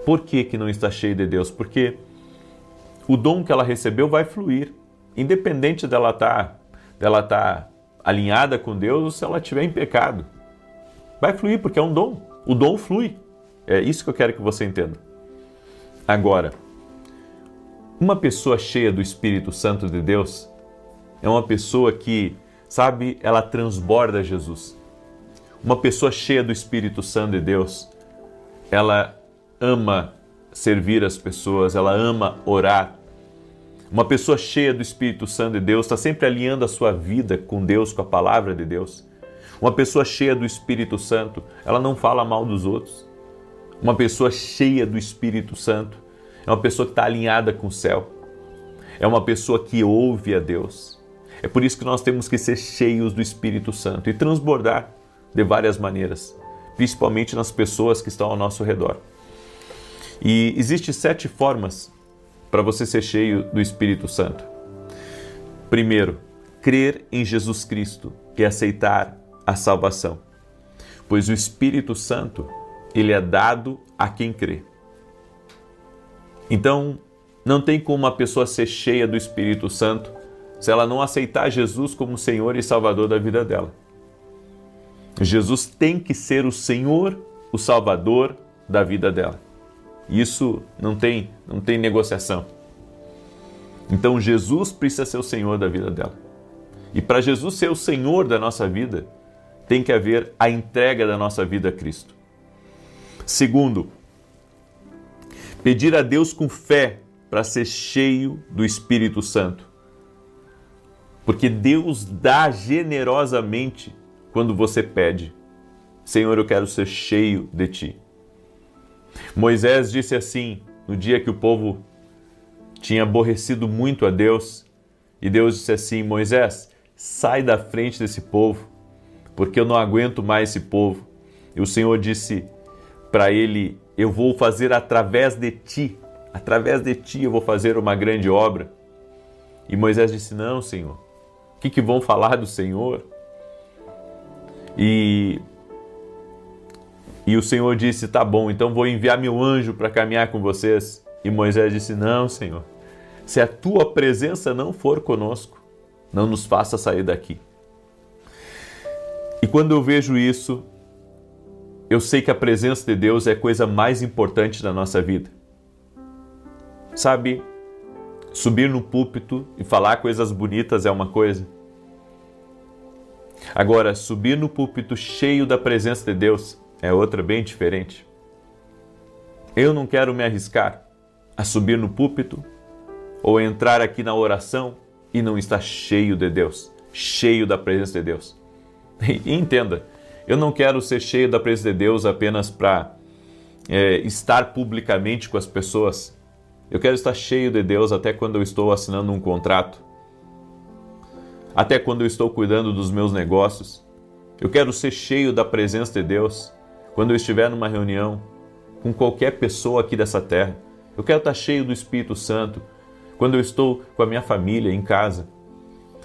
Por que não está cheio de Deus? Porque o dom que ela recebeu vai fluir, independente dela estar alinhada com Deus ou se ela estiver em pecado. Vai fluir porque é um dom. O dom flui. É isso que eu quero que você entenda. Agora, uma pessoa cheia do Espírito Santo de Deus é uma pessoa que, sabe, ela transborda Jesus. Uma pessoa cheia do Espírito Santo de Deus, ela ama servir as pessoas, ela ama orar. Uma pessoa cheia do Espírito Santo de Deus está sempre alinhando a sua vida com Deus, com a palavra de Deus. Uma pessoa cheia do Espírito Santo, ela não fala mal dos outros. Uma pessoa cheia do Espírito Santo é uma pessoa que está alinhada com o céu. É uma pessoa que ouve a Deus. É por isso que nós temos que ser cheios do Espírito Santo e transbordar de várias maneiras, principalmente nas pessoas que estão ao nosso redor. E existem 7 formas para você ser cheio do Espírito Santo. Primeiro, crer em Jesus Cristo e aceitar a salvação, pois o Espírito Santo, ele é dado a quem crê. Então, não tem como uma pessoa ser cheia do Espírito Santo se ela não aceitar Jesus como Senhor e Salvador da vida dela. Jesus tem que ser o Senhor, o Salvador da vida dela. Isso não tem negociação. Então Jesus precisa ser o Senhor da vida dela. E para Jesus ser o Senhor da nossa vida, tem que haver a entrega da nossa vida a Cristo. Segundo, pedir a Deus com fé para ser cheio do Espírito Santo. Porque Deus dá generosamente quando você pede: Senhor, eu quero ser cheio de Ti. Moisés disse assim, no dia que o povo tinha aborrecido muito a Deus, e Deus disse assim: Moisés, sai da frente desse povo, porque eu não aguento mais esse povo. E o Senhor disse para ele: eu vou fazer através de ti eu vou fazer uma grande obra. E Moisés disse: não, Senhor, o que vão falar do Senhor? E o Senhor disse: tá bom, então vou enviar meu anjo para caminhar com vocês. E Moisés disse: não, Senhor, se a tua presença não for conosco, não nos faça sair daqui. E quando eu vejo isso, eu sei que a presença de Deus é a coisa mais importante da nossa vida. Sabe, subir no púlpito e falar coisas bonitas é uma coisa. Agora, subir no púlpito cheio da presença de Deus é outra bem diferente. Eu não quero me arriscar a subir no púlpito ou entrar aqui na oração e não estar cheio de Deus, cheio da presença de Deus. E entenda, eu não quero ser cheio da presença de Deus apenas para estar publicamente com as pessoas. Eu quero estar cheio de Deus até quando eu estou assinando um contrato, até quando eu estou cuidando dos meus negócios. Eu quero ser cheio da presença de Deus quando eu estiver numa reunião com qualquer pessoa aqui dessa terra. Eu quero estar cheio do Espírito Santo quando eu estou com a minha família em casa.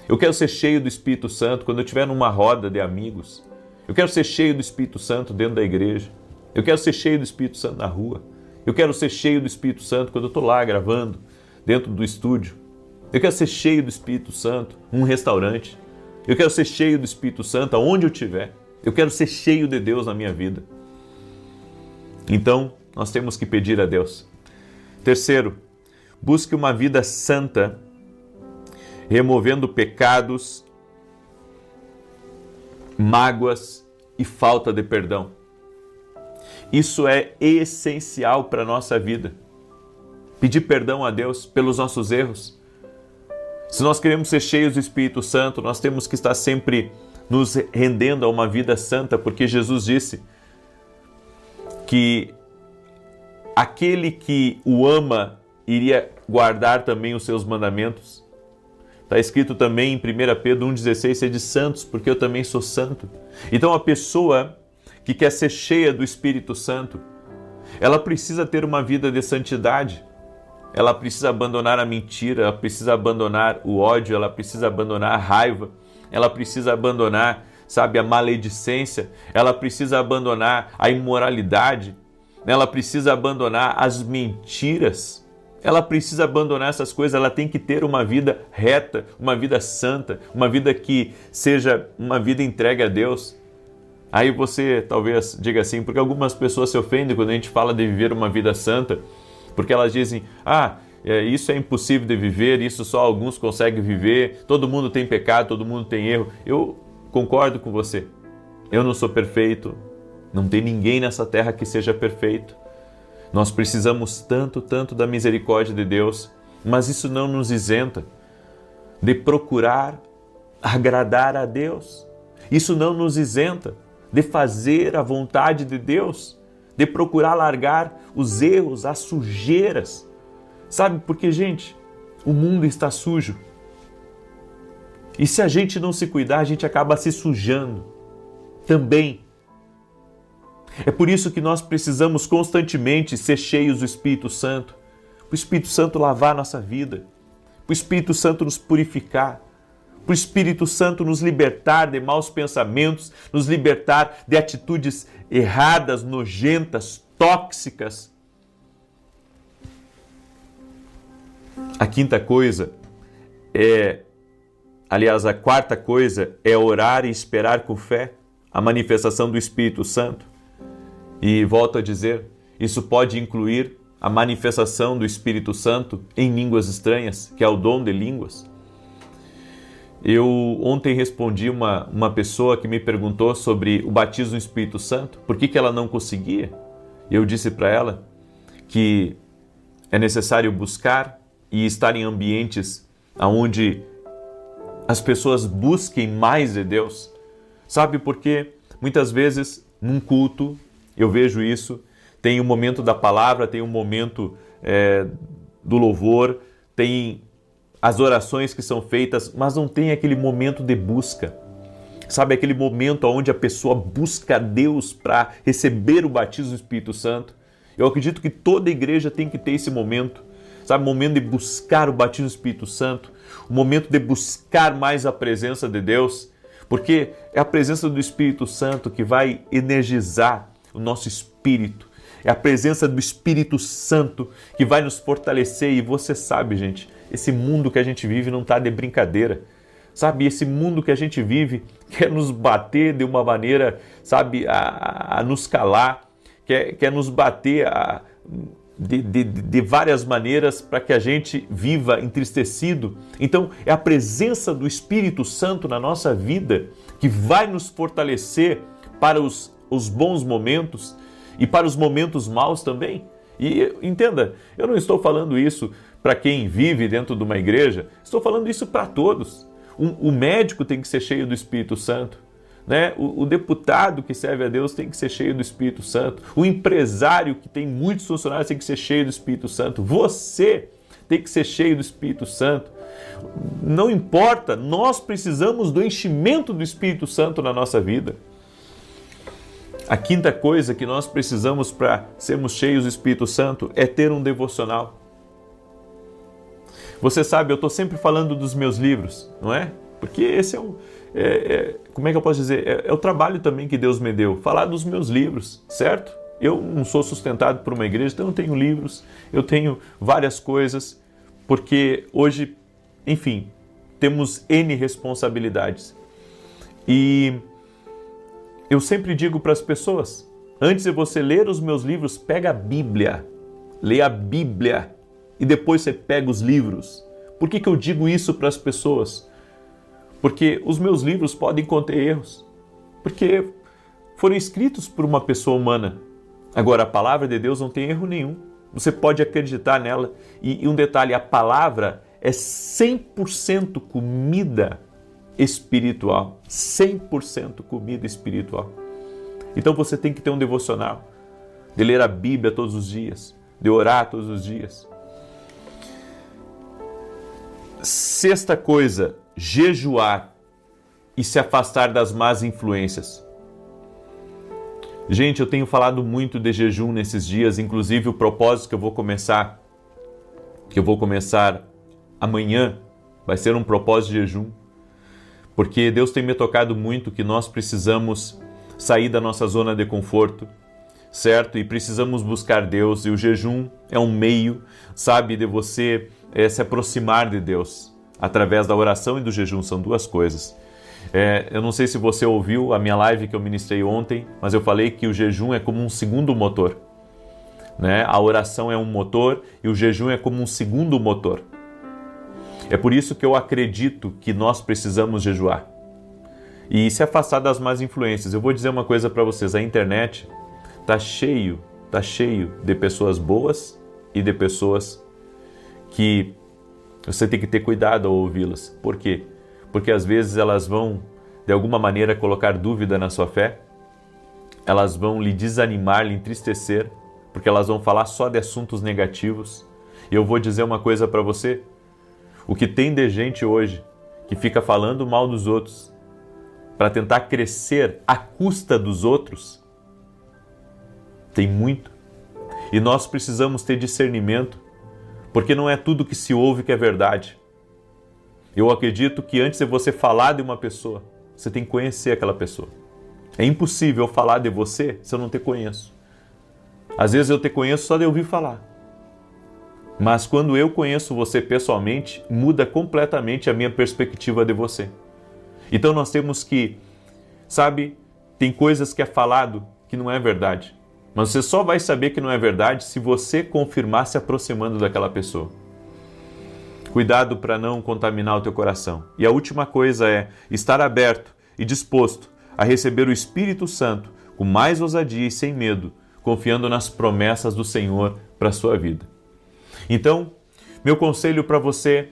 Eu quero ser cheio do Espírito Santo quando eu estiver numa roda de amigos. Eu quero ser cheio do Espírito Santo dentro da igreja. Eu quero ser cheio do Espírito Santo na rua. Eu quero ser cheio do Espírito Santo quando eu estou lá gravando, dentro do estúdio. Eu quero ser cheio do Espírito Santo num restaurante. Eu quero ser cheio do Espírito Santo aonde eu estiver. Eu quero ser cheio de Deus na minha vida. Então, nós temos que pedir a Deus. Terceiro, busque uma vida santa, removendo pecados, mágoas e falta de perdão. Isso é essencial para a nossa vida. Pedir perdão a Deus pelos nossos erros. Se nós queremos ser cheios do Espírito Santo, nós temos que estar sempre nos rendendo a uma vida santa, porque Jesus disse que aquele que o ama iria guardar também os seus mandamentos. Está escrito também em 1 Pedro 1,16, sede santos, porque eu também sou santo. Então a pessoa que quer ser cheia do Espírito Santo, ela precisa ter uma vida de santidade. Ela precisa abandonar a mentira, ela precisa abandonar o ódio, ela precisa abandonar a raiva, ela precisa abandonar, a maledicência, ela precisa abandonar a imoralidade, ela precisa abandonar as mentiras, ela precisa abandonar essas coisas, ela tem que ter uma vida reta, uma vida santa, uma vida que seja uma vida entregue a Deus. Aí você talvez diga assim, porque algumas pessoas se ofendem quando a gente fala de viver uma vida santa, porque elas dizem: isso é impossível de viver, isso só alguns conseguem viver, todo mundo tem pecado, todo mundo tem erro. Eu concordo com você, eu não sou perfeito, não tem ninguém nessa terra que seja perfeito. Nós precisamos tanto da misericórdia de Deus, mas isso não nos isenta de procurar agradar a Deus. Isso não nos isenta de fazer a vontade de Deus, de procurar largar os erros, as sujeiras. Sabe, porque, gente, o mundo está sujo. E se a gente não se cuidar, a gente acaba se sujando também. É por isso que nós precisamos constantemente ser cheios do Espírito Santo, para o Espírito Santo lavar a nossa vida, para o Espírito Santo nos purificar, para o Espírito Santo nos libertar de maus pensamentos, nos libertar de atitudes erradas, nojentas, tóxicas. A quinta coisa a quarta coisa é orar e esperar com fé a manifestação do Espírito Santo. E volto a dizer, isso pode incluir a manifestação do Espírito Santo em línguas estranhas, que é o dom de línguas. Eu ontem respondi uma pessoa que me perguntou sobre o batismo no Espírito Santo, por que ela não conseguia? Eu disse para ela que é necessário buscar e estar em ambientes onde as pessoas busquem mais de Deus. Sabe por quê? Muitas vezes, num culto, eu vejo isso, tem um momento da palavra, tem um momento do louvor, tem as orações que são feitas, mas não tem aquele momento de busca. Sabe, aquele momento onde a pessoa busca Deus para receber o batismo do Espírito Santo. Eu acredito que toda igreja tem que ter esse momento. Sabe, o momento de buscar o batismo do Espírito Santo, o momento de buscar mais a presença de Deus, porque é a presença do Espírito Santo que vai energizar o nosso espírito. É a presença do Espírito Santo que vai nos fortalecer. E você sabe, gente, esse mundo que a gente vive não está de brincadeira. Sabe, esse mundo que a gente vive quer nos bater de uma maneira, sabe, a nos calar, quer nos bater de várias maneiras para que a gente viva entristecido. Então, é a presença do Espírito Santo na nossa vida que vai nos fortalecer para os bons momentos e para os momentos maus também. E entenda, eu não estou falando isso para quem vive dentro de uma igreja, estou falando isso para todos. O médico tem que ser cheio do Espírito Santo, né? O deputado que serve a Deus tem que ser cheio do Espírito Santo. O empresário que tem muitos funcionários tem que ser cheio do Espírito Santo. Você tem que ser cheio do Espírito Santo. Não importa, nós precisamos do enchimento do Espírito Santo na nossa vida. A quinta coisa que nós precisamos para sermos cheios do Espírito Santo é ter um devocional. Você sabe, eu estou sempre falando dos meus livros, não é? Porque esse como é que eu posso dizer? É o trabalho também que Deus me deu, falar dos meus livros, certo? Eu não sou sustentado por uma igreja, então eu tenho livros, eu tenho várias coisas, porque hoje, enfim, temos N responsabilidades. E eu sempre digo para as pessoas, antes de você ler os meus livros, pega a Bíblia, lê a Bíblia e depois você pega os livros. Por que eu digo isso para as pessoas? Porque os meus livros podem conter erros, porque foram escritos por uma pessoa humana. Agora, a palavra de Deus não tem erro nenhum. Você pode acreditar nela. E um detalhe, a palavra é 100% comida espiritual. 100% comida espiritual. Então você tem que ter um devocional, de ler a Bíblia todos os dias, de orar todos os dias. Sexta coisa, jejuar e se afastar das más influências. Gente, eu tenho falado muito de jejum nesses dias, inclusive o propósito que eu vou começar amanhã, vai ser um propósito de jejum, porque Deus tem me tocado muito que nós precisamos sair da nossa zona de conforto, certo? E precisamos buscar Deus, e o jejum é um meio, sabe, de você se aproximar de Deus através da oração e do jejum. São duas coisas. Eu não sei se você ouviu a minha live que eu ministrei ontem, mas eu falei que o jejum é como um segundo motor, né? A oração é um motor e o jejum é como um segundo motor. É por isso que eu acredito que nós precisamos jejuar e se afastar das más influências. Eu vou dizer uma coisa para vocês, a internet tá cheio de pessoas boas e de pessoas que você tem que ter cuidado ao ouvi-las. Por quê? Porque às vezes elas vão, de alguma maneira, colocar dúvida na sua fé, elas vão lhe desanimar, lhe entristecer, porque elas vão falar só de assuntos negativos. E eu vou dizer uma coisa para você, o que tem de gente hoje que fica falando mal dos outros para tentar crescer à custa dos outros, Tem muito. E nós precisamos ter discernimento, porque não é tudo que se ouve que é verdade. Eu acredito que antes de você falar de uma pessoa, você tem que conhecer aquela pessoa. É impossível eu falar de você se eu não te conheço. Às vezes eu te conheço só de ouvir falar. Mas quando eu conheço você pessoalmente, muda completamente a minha perspectiva de você. Então nós temos que, tem coisas que é falado que não é verdade. Mas você só vai saber que não é verdade se você confirmar se aproximando daquela pessoa. Cuidado para não contaminar o teu coração. E a última coisa é estar aberto e disposto a receber o Espírito Santo com mais ousadia e sem medo, confiando nas promessas do Senhor para a sua vida. Então, meu conselho para você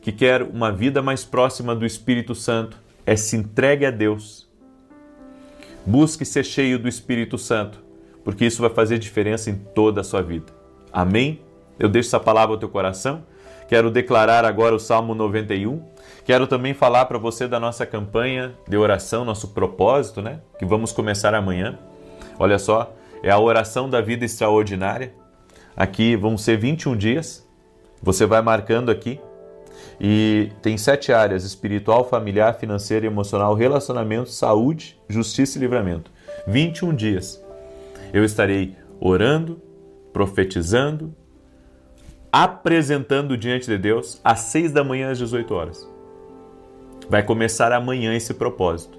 que quer uma vida mais próxima do Espírito Santo é se entregue a Deus. Busque ser cheio do Espírito Santo, porque isso vai fazer diferença em toda a sua vida. Amém? Eu deixo essa palavra ao teu coração. Quero declarar agora o Salmo 91. Quero também falar para você da nossa campanha de oração, nosso propósito, que vamos começar amanhã. Olha só, é a oração da vida extraordinária. Aqui vão ser 21 dias. Você vai marcando aqui. E tem 7 áreas: espiritual, familiar, financeira, emocional, relacionamento, saúde, justiça e livramento. 21 dias. Eu estarei orando, profetizando, apresentando diante de Deus às 6 da manhã às 18 horas. Vai começar amanhã esse propósito.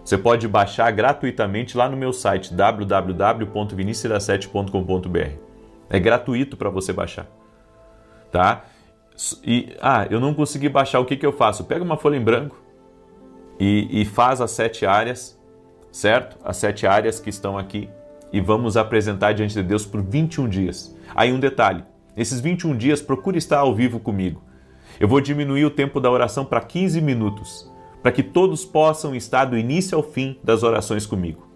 Você pode baixar gratuitamente lá no meu site www.vinicius7.com.br. É gratuito para você baixar, tá? Eu não consegui baixar, o que eu faço? Pega uma folha em branco e faz as 7 áreas, certo? As 7 áreas que estão aqui, e vamos apresentar diante de Deus por 21 dias. Aí um detalhe, nesses 21 dias procure estar ao vivo comigo. Eu vou diminuir o tempo da oração para 15 minutos, para que todos possam estar do início ao fim das orações comigo.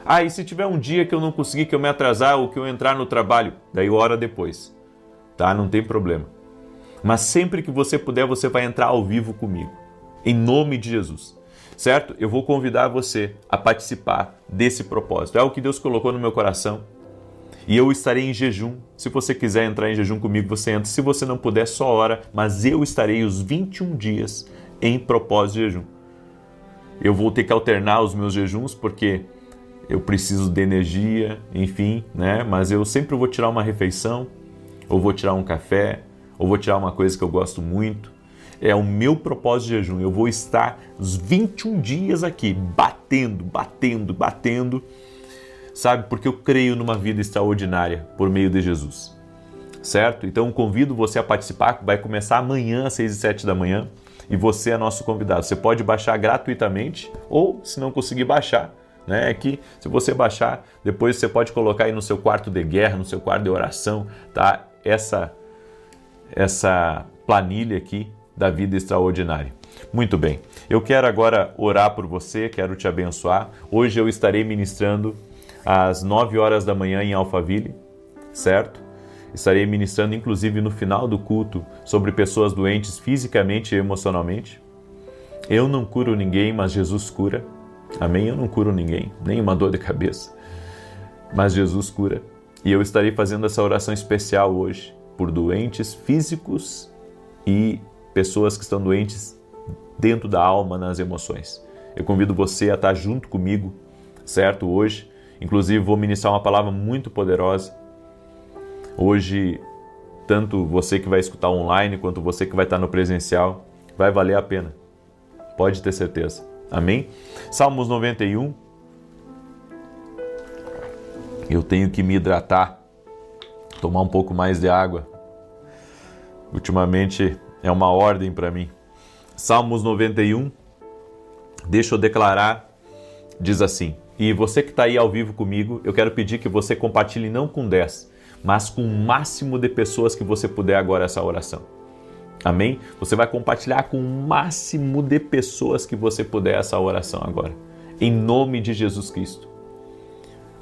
E se tiver um dia que eu não conseguir, que eu me atrasar ou que eu entrar no trabalho, daí ora depois, tá? Não tem problema. Mas sempre que você puder, você vai entrar ao vivo comigo, em nome de Jesus, certo? Eu vou convidar você a participar desse propósito. É o que Deus colocou no meu coração. E eu estarei em jejum. Se você quiser entrar em jejum comigo, você entra. Se você não puder, só ora. Mas eu estarei os 21 dias em propósito de jejum. Eu vou ter que alternar os meus jejuns, porque eu preciso de energia, enfim, Mas eu sempre vou tirar uma refeição, ou vou tirar um café, ou vou tirar uma coisa que eu gosto muito. É o meu propósito de jejum. Eu vou estar os 21 dias aqui, batendo, porque eu creio numa vida extraordinária por meio de Jesus, certo? Então convido você a participar, vai começar amanhã às 6 e 7 da manhã, e você é nosso convidado. Você pode baixar gratuitamente, ou se não conseguir baixar, é que se você baixar, depois você pode colocar aí no seu quarto de guerra, no seu quarto de oração, tá? Essa planilha aqui da vida extraordinária. Muito bem, eu quero agora orar por você, quero te abençoar. Hoje eu estarei ministrando às 9 horas da manhã em Alphaville, certo? Estarei ministrando inclusive no final do culto sobre pessoas doentes fisicamente e emocionalmente. Eu não curo ninguém, mas Jesus cura. Amém? Eu não curo ninguém, nem uma dor de cabeça, mas Jesus cura. E eu estarei fazendo essa oração especial hoje por doentes físicos e pessoas que estão doentes dentro da alma, nas emoções. Eu convido você a estar junto comigo, certo? Hoje, inclusive, vou ministrar uma palavra muito poderosa. Hoje, tanto você que vai escutar online, quanto você que vai estar no presencial, vai valer a pena. Pode ter certeza. Amém? Salmos 91. Eu tenho que me hidratar, tomar um pouco mais de água. Ultimamente é uma ordem para mim. Salmos 91, deixa eu declarar, diz assim: e você que está aí ao vivo comigo, eu quero pedir que você compartilhe não com 10, mas com o máximo de pessoas que você puder agora essa oração. Amém? Você vai compartilhar com o máximo de pessoas que você puder essa oração agora. Em nome de Jesus Cristo.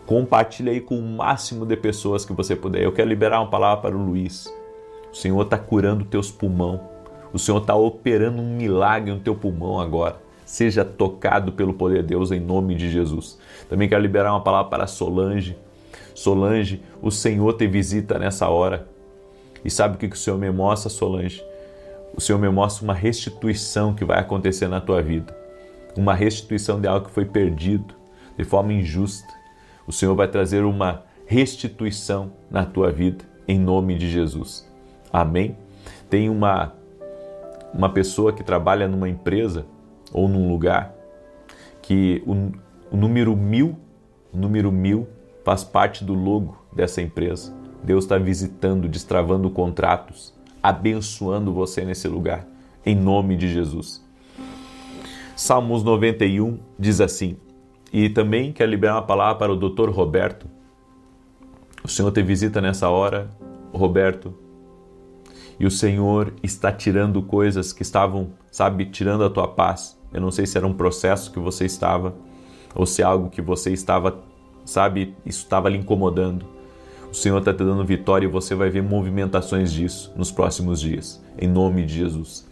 Compartilhe aí com o máximo de pessoas que você puder. Eu quero liberar uma palavra para o Luiz. O Senhor está curando teus pulmões. O Senhor está operando um milagre no teu pulmão agora. Seja tocado pelo poder de Deus em nome de Jesus. Também quero liberar uma palavra para a Solange. Solange, o Senhor te visita nessa hora. E sabe o que o Senhor me mostra, Solange? O Senhor me mostra uma restituição que vai acontecer na tua vida. Uma restituição de algo que foi perdido de forma injusta. O Senhor vai trazer uma restituição na tua vida, em nome de Jesus. Amém? Tem uma pessoa que trabalha numa empresa ou num lugar que o número 1000 faz parte do logo dessa empresa. Deus está visitando, destravando contratos, abençoando você nesse lugar, em nome de Jesus. Salmos 91 diz assim, e também quero liberar uma palavra para o Dr. Roberto. O Senhor te visita nessa hora, Roberto, e o Senhor está tirando coisas que estavam, tirando a tua paz. Eu não sei se era um processo que você estava, ou se é algo que você estava, isso estava lhe incomodando. O Senhor está te dando vitória e você vai ver movimentações disso nos próximos dias, em nome de Jesus.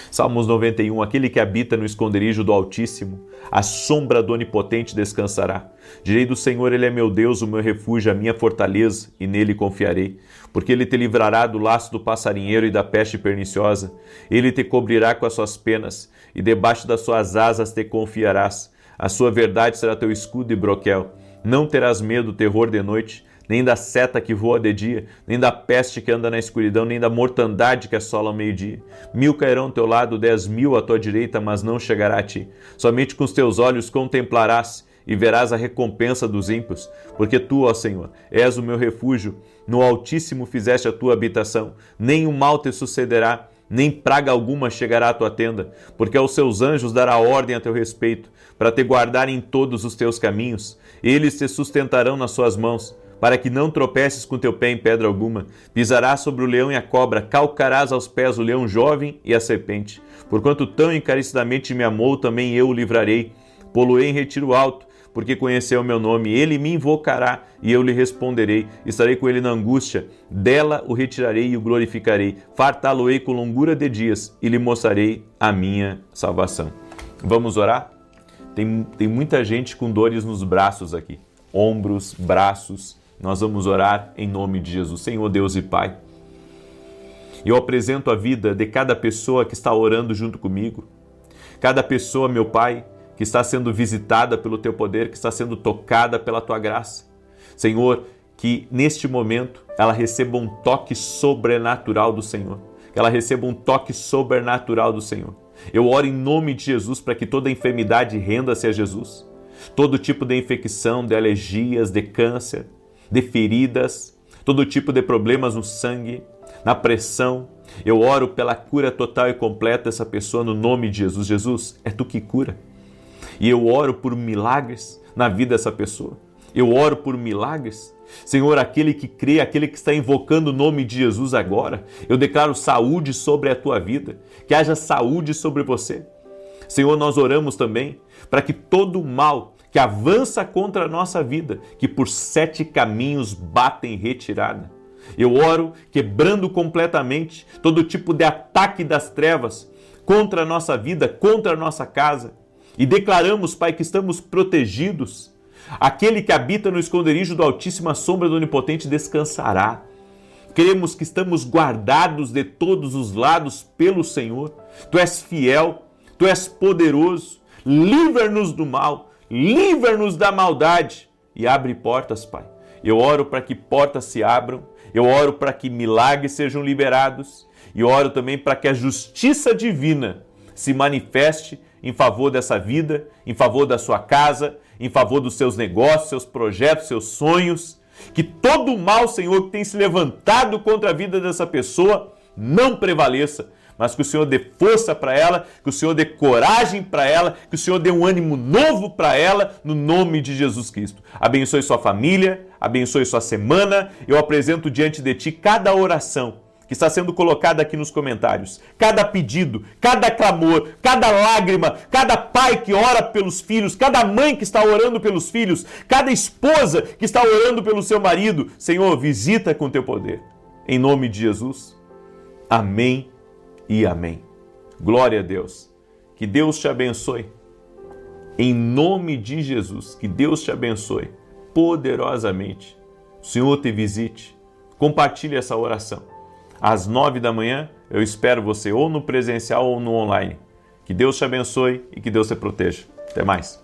Salmos 91, aquele que habita no esconderijo do Altíssimo, a sombra do Onipotente descansará. Direi do Senhor, Ele é meu Deus, o meu refúgio, a minha fortaleza, e nele confiarei. Porque Ele te livrará do laço do passarinheiro e da peste perniciosa. Ele te cobrirá com as suas penas, e debaixo das suas asas te confiarás. A sua verdade será teu escudo e broquel. Não terás medo do terror de noite, nem da seta que voa de dia, nem da peste que anda na escuridão, nem da mortandade que assola ao meio-dia. 1000 cairão ao teu lado, 10.000 à tua direita, mas não chegará a ti. Somente com os teus olhos contemplarás e verás a recompensa dos ímpios, porque tu, ó Senhor, és o meu refúgio, no Altíssimo fizeste a tua habitação, nem o mal te sucederá, nem praga alguma chegará à tua tenda, porque aos seus anjos dará ordem a teu respeito, para te guardarem em todos os teus caminhos. Eles te sustentarão nas suas mãos, para que não tropeces com teu pé em pedra alguma. Pisarás sobre o leão e a cobra, calcarás aos pés o leão jovem e a serpente. Porquanto tão encarecidamente me amou, também eu o livrarei. Pô-lo-ei em retiro alto, porque conheceu o meu nome. Ele me invocará e eu lhe responderei. Estarei com ele na angústia, dela o retirarei e o glorificarei. Fartá-lo-ei com longura de dias e lhe mostrarei a minha salvação. Vamos orar? Tem muita gente com dores nos braços aqui. Ombros, braços. Nós vamos orar em nome de Jesus. Senhor Deus e Pai, eu apresento a vida de cada pessoa que está orando junto comigo. Cada pessoa, meu Pai, que está sendo visitada pelo Teu poder, que está sendo tocada pela Tua graça. Senhor, que neste momento ela receba um toque sobrenatural do Senhor. Que ela receba um toque sobrenatural do Senhor. Eu oro em nome de Jesus para que toda enfermidade renda-se a Jesus. Todo tipo de infecção, de alergias, de câncer, de feridas, todo tipo de problemas no sangue, na pressão. Eu oro pela cura total e completa dessa pessoa no nome de Jesus. Jesus, é Tu que cura. E eu oro por milagres na vida dessa pessoa. Eu oro por milagres. Senhor, aquele que crê, aquele que está invocando o nome de Jesus agora, eu declaro saúde sobre a tua vida, que haja saúde sobre você. Senhor, nós oramos também para que todo o mal que avança contra a nossa vida, que por 7 caminhos bata em retirada. Eu oro quebrando completamente todo tipo de ataque das trevas contra a nossa vida, contra a nossa casa. E declaramos, Pai, que estamos protegidos. Aquele que habita no esconderijo do Altíssimo, a sombra do Onipotente descansará. Cremos que estamos guardados de todos os lados pelo Senhor. Tu és fiel, Tu és poderoso. Livra-nos do mal, livra-nos da maldade e abre portas, Pai. Eu oro para que portas se abram, eu oro para que milagres sejam liberados e oro também para que a justiça divina se manifeste em favor dessa vida, em favor da sua casa, em favor dos seus negócios, seus projetos, seus sonhos. Que todo o mal, Senhor, que tem se levantado contra a vida dessa pessoa não prevaleça, mas que o Senhor dê força para ela, que o Senhor dê coragem para ela, que o Senhor dê um ânimo novo para ela, no nome de Jesus Cristo. Abençoe sua família, abençoe sua semana. Eu apresento diante de Ti cada oração que está sendo colocada aqui nos comentários, cada pedido, cada clamor, cada lágrima, cada pai que ora pelos filhos, cada mãe que está orando pelos filhos, cada esposa que está orando pelo seu marido. Senhor, visita com Teu poder. Em nome de Jesus. Amém e amém. Glória a Deus. Que Deus te abençoe. Em nome de Jesus, que Deus te abençoe. poderosamente. O Senhor te visite. Compartilhe essa oração. Às 9 da manhã, eu espero você ou no presencial ou no online. Que Deus te abençoe e que Deus te proteja. Até mais.